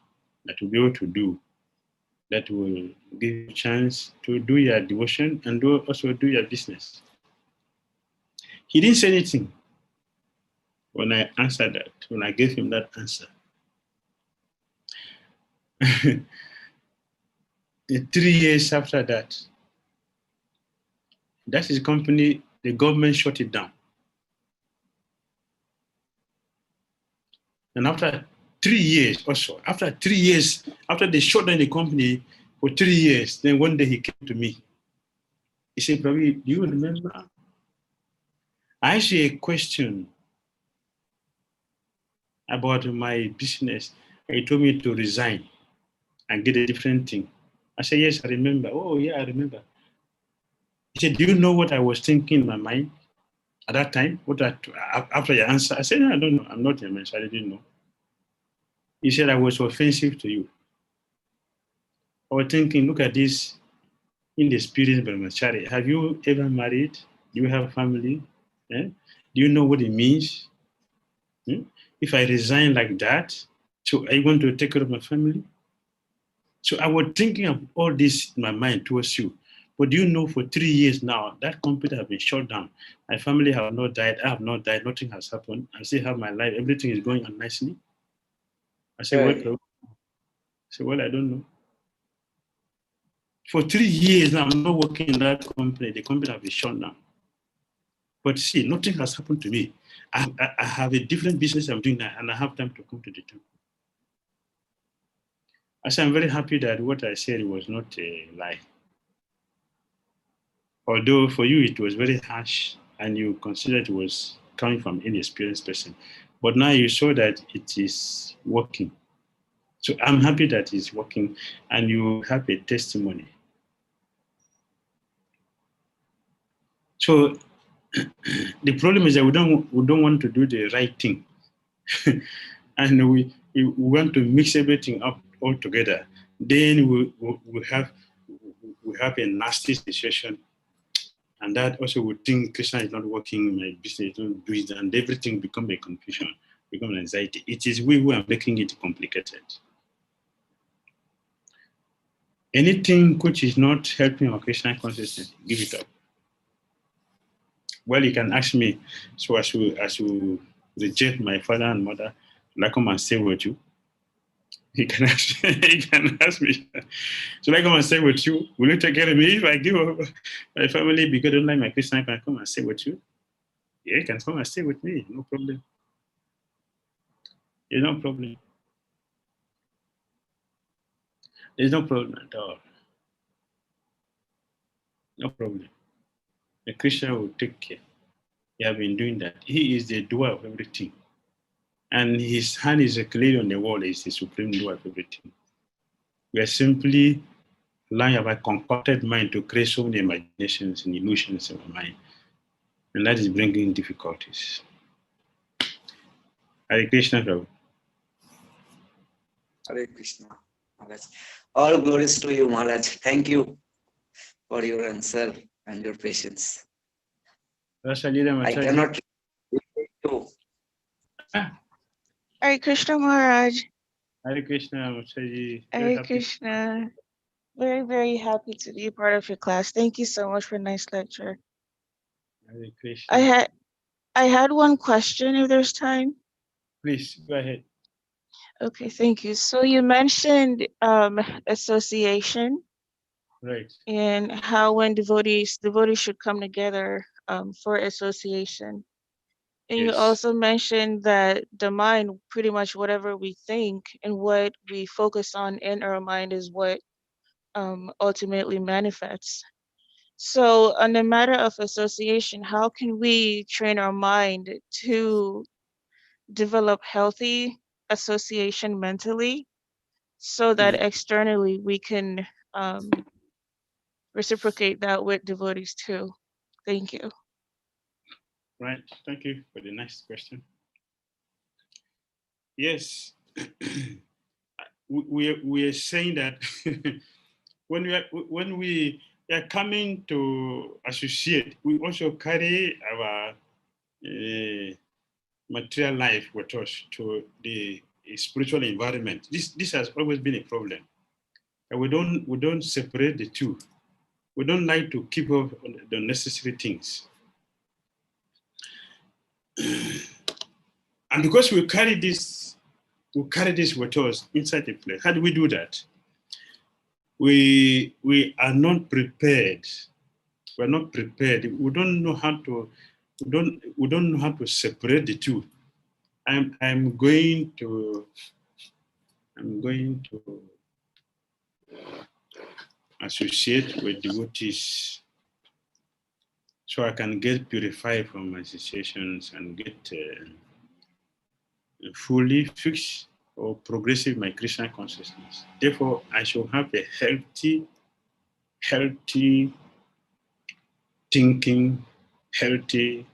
that you'll be able to do that will give you a chance to do your devotion and also do your business. He didn't say anything when I answered that, when I gave him that answer. 3 years after that, that's his company, the government shut it down. And after 3 years also, after they shut down the company for 3 years, then one day he came to me. He said, Prabhu, do you remember? I asked you a question about my business. He told me to resign and get a different thing. I said, yes, I remember. Oh, yeah, I remember. He said, do you know what I was thinking in my mind at that time? After your answer, I said, no, I don't know. I'm not a man, so I didn't know. He said, I was offensive to you. I was thinking, look at this inexperienced brahmachari. Have you ever married? Do you have family? Eh? Do you know what it means? If I resign like that, so I want to take care of my family? So I was thinking of all this in my mind towards you. But do you know, for 3 years now, that computer has been shut down. My family have not died. I have not died. Nothing has happened. I still have my life. Everything is going on nicely. I said, well, I don't know. For 3 years now, I'm not working in that company. The company has been shut down. But see, nothing has happened to me. I have a different business I'm doing now, and I have time to come to the temple. I said, I'm very happy that what I said was not a lie. Although for you it was very harsh and you considered it was coming from an inexperienced person. But now you saw that it is working. So I'm happy that it's working and you have a testimony. So the problem is that we don't want to do the right thing. And we want to mix everything up all together. Then we have a nasty situation. And that also would think Krishna is not working, my business don't do it, and everything become a confusion, become an anxiety. It is we who are making it complicated. Anything which is not helping our Krishna consciousness, give it up. Well, you can ask me, so as you reject my father and mother, will I come and stay with you? He can ask me. So I come and stay with you? Will you take care of me if I give up my family because I don't like my Krishna? Can I come and stay with you? Yeah, you can come and stay with me, no problem. There's no problem. There's no problem at all. No problem. The Krishna will take care. He has been doing that. He is the doer of everything. And his hand is clear on the wall. He's the supreme doer of everything. We are simply allowing our concocted mind to create so many imaginations and illusions in our mind. And that is bringing difficulties. Hare Krishna, Prabhu. Hare Krishna, Maharaj. All glories to you, Maharaj. Thank you for your answer and your patience. I cannot you. Hare Krishna Maharaj. Hare Krishna, Maharaj. Hare Krishna. Very, very happy to be a part of your class. Thank you so much for a nice lecture. Hare Krishna. I had one question if there's time. Please, go ahead. Okay, thank you. So you mentioned association. Right. And how when devotees should come together for association. And Yes. you also mentioned that the mind, pretty much whatever we think and what we focus on in our mind is what ultimately manifests. So on the matter of association, how can we train our mind to develop healthy association mentally so that externally we can reciprocate that with devotees too? Thank you. Right. Thank you for the next question. Yes. we are saying that when we are coming to associate, we also carry our material life with us to the spiritual environment. This has always been a problem. And we don't separate the two. We don't like to keep up on the necessary things. And because we carry this with us inside the place. How do we do that? We are not prepared. We're not prepared. We don't know how to separate the two. I'm going to associate with devotees so I can get purified from my associations and get fully fixed or progressive my Krishna consciousness. Therefore, I should have a healthy thinking, healthy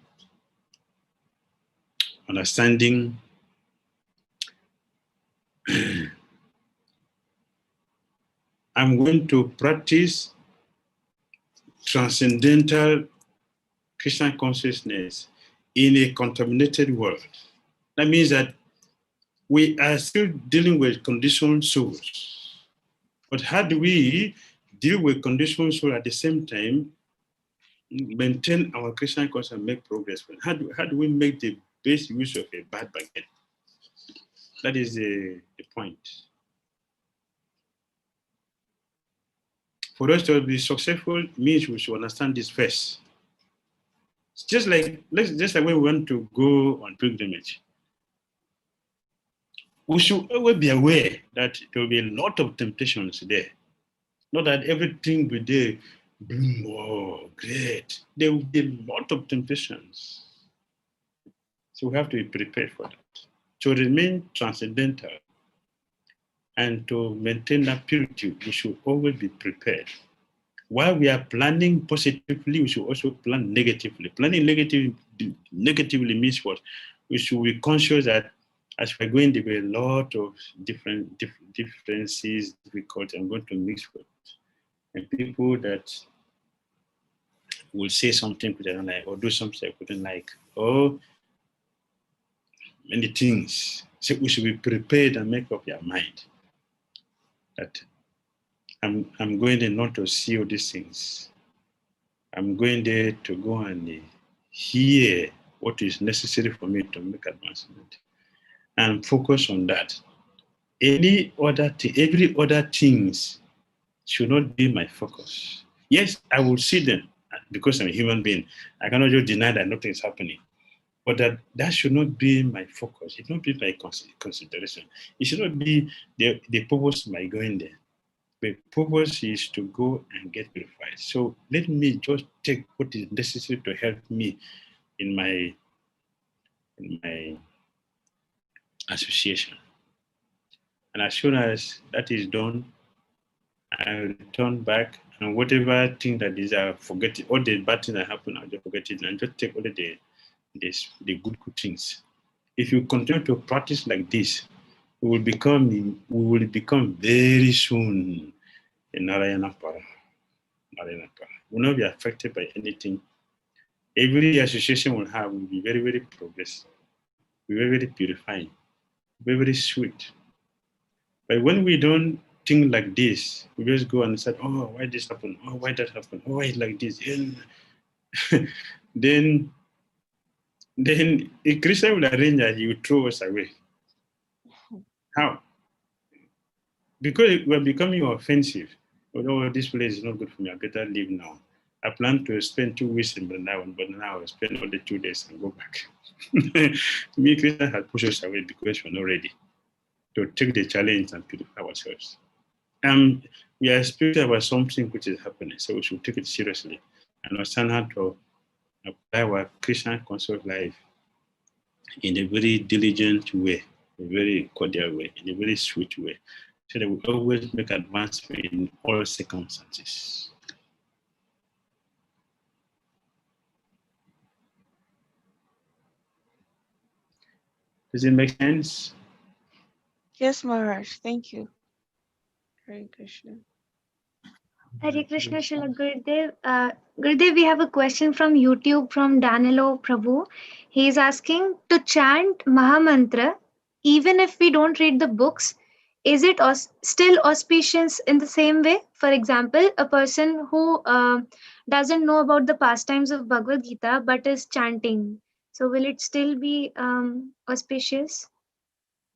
understanding. I'm going to practice transcendental Krishna consciousness in a contaminated world. That means that we are still dealing with conditioned souls. But how do we deal with conditioned soul at the same time, maintain our Krishna consciousness and make progress? How do we make the best use of a bad baguette? That is the point. For us to be successful means we should understand this first. It's just like when we want to go on pilgrimage. We should always be aware that there will be a lot of temptations there. Not that everything will be bloom, oh, great. There will be a lot of temptations. So we have to be prepared for that. To remain transcendental and to maintain that purity, we should always be prepared. While we are planning positively, we should also plan negatively. Planning negatively means what? We should be conscious that as we're going to be a lot of differences, difficulty, I'm going to mix with and people that will say something we don't like or do something we don't like, or many things. So we should be prepared and make up your mind that I'm going there not to see all these things. I'm going there to go and hear what is necessary for me to make advancement and focus on that. Every other things should not be my focus. Yes, I will see them because I'm a human being. I cannot just deny that nothing is happening. But that should not be my focus. It should not be my consideration. It should not be the purpose of my going there. The purpose is to go and get purified. So let me just take what is necessary to help me in my association. And as soon as that is done, I return back, and whatever thing that is, I forget it. All the bad things that happen, I'll just forget it and just take all the good things. If you continue to practice like this, we will become very soon in Narayana Para. Will not be affected by anything. Every association will be very, very progressive, be very, very purifying, very, very sweet. But when we don't think like this, we just go and say, oh, why this happened? Oh, why that happened? Oh, why it's like this? And then a Christian will arrange that he will throw us away. How? Because we're becoming offensive. Oh, this place is not good for me. I better leave now. I plan to spend 2 weeks in Brindavan, but now I'll spend all the 2 days and go back. Me, Christian has pushed us away because we're not ready to take the challenge and purify ourselves. We are speaking about something which is happening, so we should take it seriously and understand how to apply our Christian conscious life in a very diligent way, a very cordial way, in a very sweet way, so that we always make advancement in all circumstances. Does it make sense? Yes, Maharaj. Thank you. Hare Krishna. Hare Krishna, Srila Gurudev. Gurudev, we have a question from YouTube from Danilo Prabhu. He is asking, to chant Mahamantra, even if we don't read the books, is it still auspicious in the same way? For example, a person who doesn't know about the pastimes of Bhagavad Gita but is chanting. So will it still be auspicious,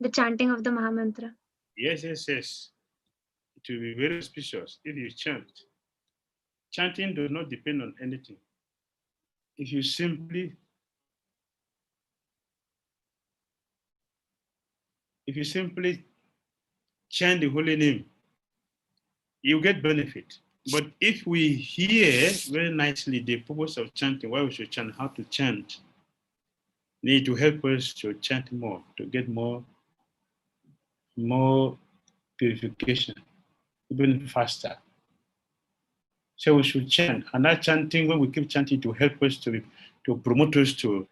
the chanting of the Mahamantra? Yes. It will be very auspicious if you chant. Chanting does not depend on anything. If you simply chant the holy name, you get benefit. But if we hear very nicely the purpose of chanting, why we should chant, how to chant, need to help us to chant more, to get more more purification, even faster. So we should chant, and that chanting, when we keep chanting, to help us to promote us to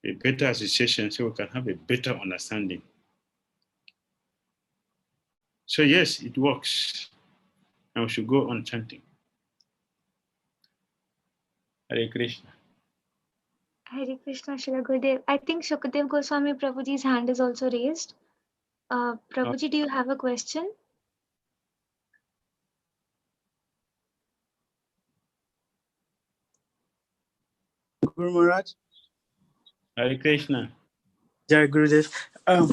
a better association, so we can have a better understanding. So yes, it works, and we should go on chanting. Hare Krishna. Hare Krishna, Shri Gurudev. I think Shukadev Goswami Prabhuji's hand is also raised. Prabhuji, do you have a question? Guru Maharaj. Hare Krishna. Jai Gurudev.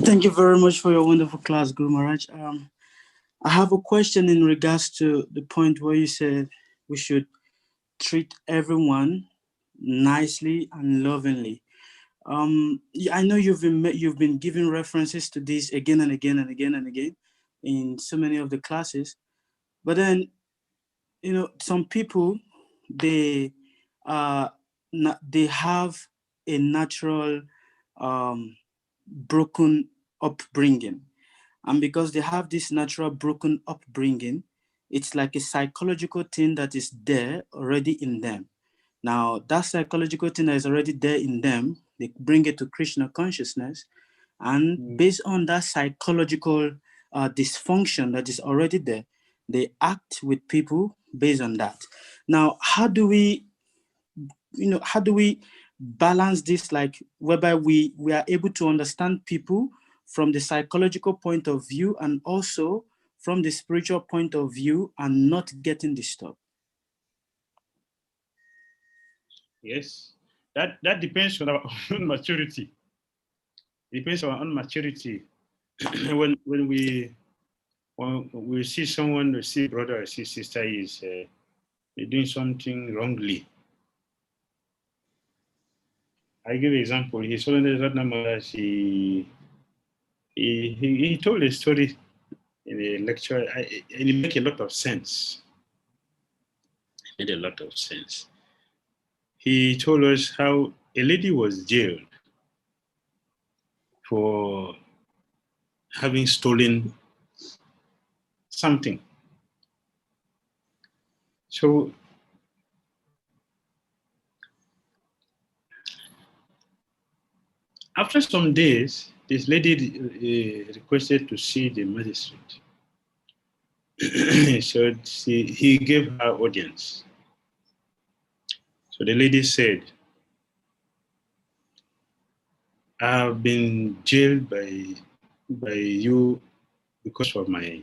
Thank you very much for your wonderful class, Guru Maharaj. I have a question in regards to the point where you said we should treat everyone nicely and lovingly. I know you've been giving references to this again and again and again and again in so many of the classes, but then, you know, some people, they have a natural broken upbringing, and because they have this natural broken upbringing, it's like a psychological thing that is there already in them. Now, that psychological thing that is already there in them, they bring it to Krishna consciousness, and based on that psychological dysfunction that is already there, they act with people based on that. Now, how do we balance this, like whereby we are able to understand people from the psychological point of view and also from the spiritual point of view and not getting disturbed? Yes, that depends on our own maturity. It depends on our own maturity. when we see someone, we see brother or see sister is doing something wrongly. I give an example. His Holiness Damodara, he told a story in a lecture, and it made a lot of sense. It made a lot of sense. He told us how a lady was jailed for having stolen something. So after some days, this lady requested to see the magistrate. So he gave her audience. So the lady said, I've been jailed by you because of my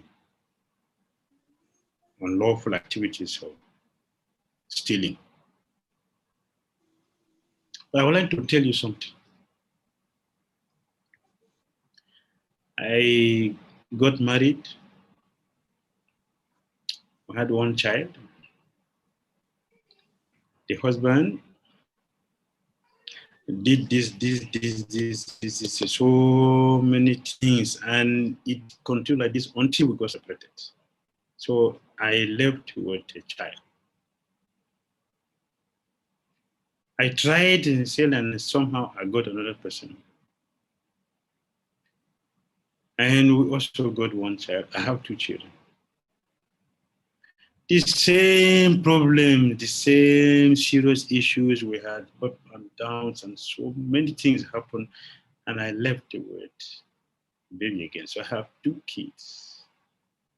unlawful activities of stealing. But I would like to tell you something. I got married. I had one child. The husband did this, so many things, and it continued like this until we got separated. So I left with a child. I tried in sale, and somehow I got another person. And we also got one child. I have two children. The same problem, the same serious issues we had, up and downs, and so many things happened, and I left with baby again. So I have two kids,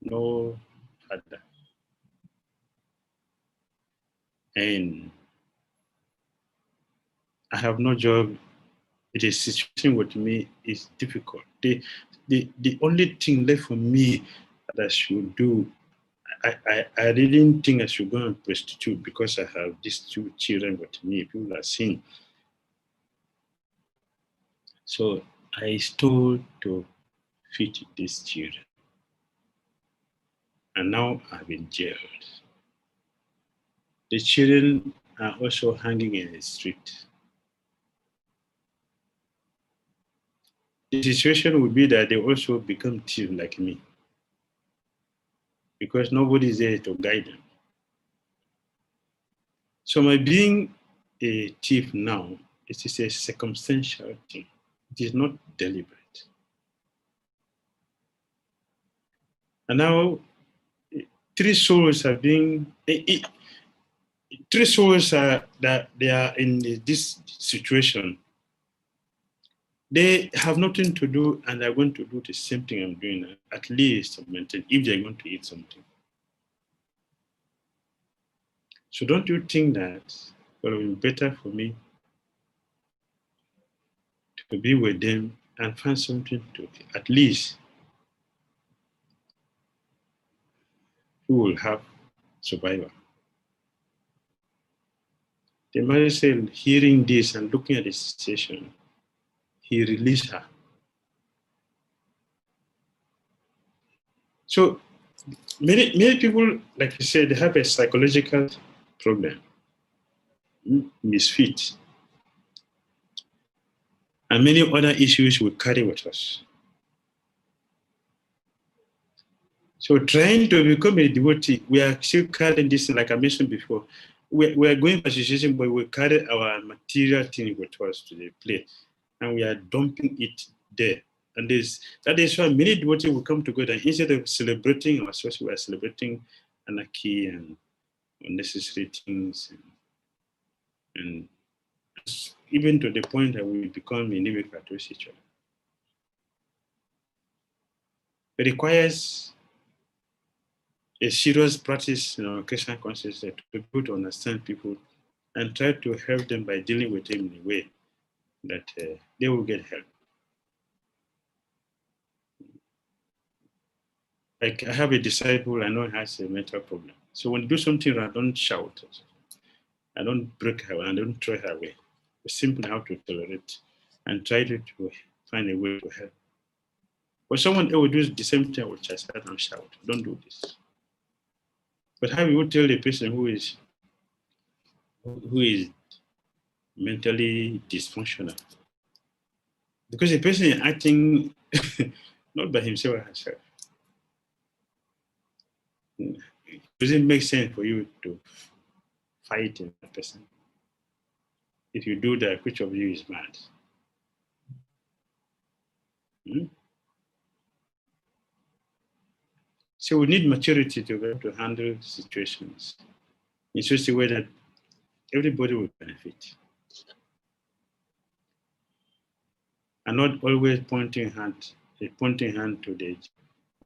no father. And I have no job. The situation with me is difficult. The only thing left for me that I should do, I didn't think I should go and prostitute because I have these two children with me. People are seeing. So I stole to feed these children. And now I've been jailed. The children are also hanging in the street. The situation would be that they also become thieves like me, because nobody is there to guide them. So my being a thief now, it is a circumstantial thing. It is not deliberate. And now, three souls are being, three souls are that they are in this situation. They have nothing to do, and they're going to do the same thing I'm doing now, at least to maintain, if they're going to eat something. So don't you think that it will be better for me to be with them and find something to at least who will have survival? The mother said, hearing this and looking at the situation, he released her. So many people, like you said, they have a psychological problem, misfit, and many other issues we carry with us. So trying to become a devotee, we are still carrying this, like I mentioned before. We are going for association, but we carry our material thing with us to the place, and we are dumping it there. And that is why many devotees will come together. Instead of celebrating ourselves, we are celebrating anarchy and unnecessary things, and even to the point that we become inimical to each other. It requires a serious practice in our Christian consciousness to be able to understand people and try to help them by dealing with them in a way that they will get help. Like I have a disciple I know has a mental problem. So when you do something, I don't shout. I don't break her, I don't throw her away. We simply have to tolerate and try to find a way to help. But someone else will do the same thing, which I said, don't shout, don't do this. But how you would tell the person who is mentally dysfunctional? Because the person is acting not by himself or herself. Does it make sense for you to fight in that person? If you do that, which of you is mad? So we need maturity to be able to handle situations in such a way that everybody will benefit. And not always pointing hand to the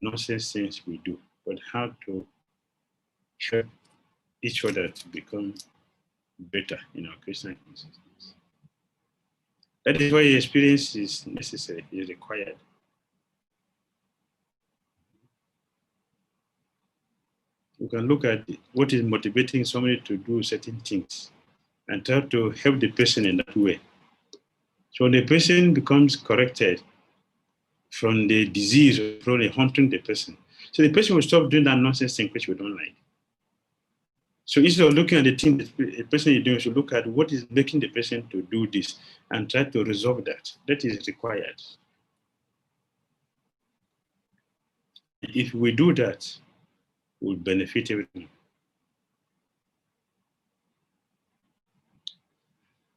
nonsense things we do, but how to help each other to become better in our Christian consciousness. That is why experience is necessary, is required. You can look at what is motivating somebody to do certain things and try to help the person in that way. So the person becomes corrected from the disease or from the haunting the person. So the person will stop doing that nonsense thing which we don't like. So instead of looking at the thing that the person is doing, we should look at what is making the person to do this and try to resolve that. That is required. If we do that, we'll benefit everything.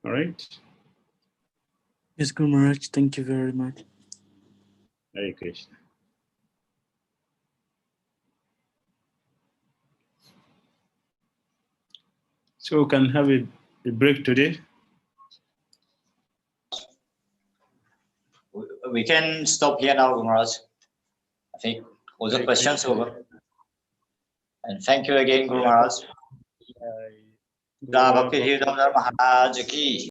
All right? Yes, Guru Maharaj, thank you very much. Hare Krishna. So we can have a break today. We can stop here now, Maharaj. I think all the questions over. And thank you again, Guru Maharaj. Bhakti Damodara Maharaj ki.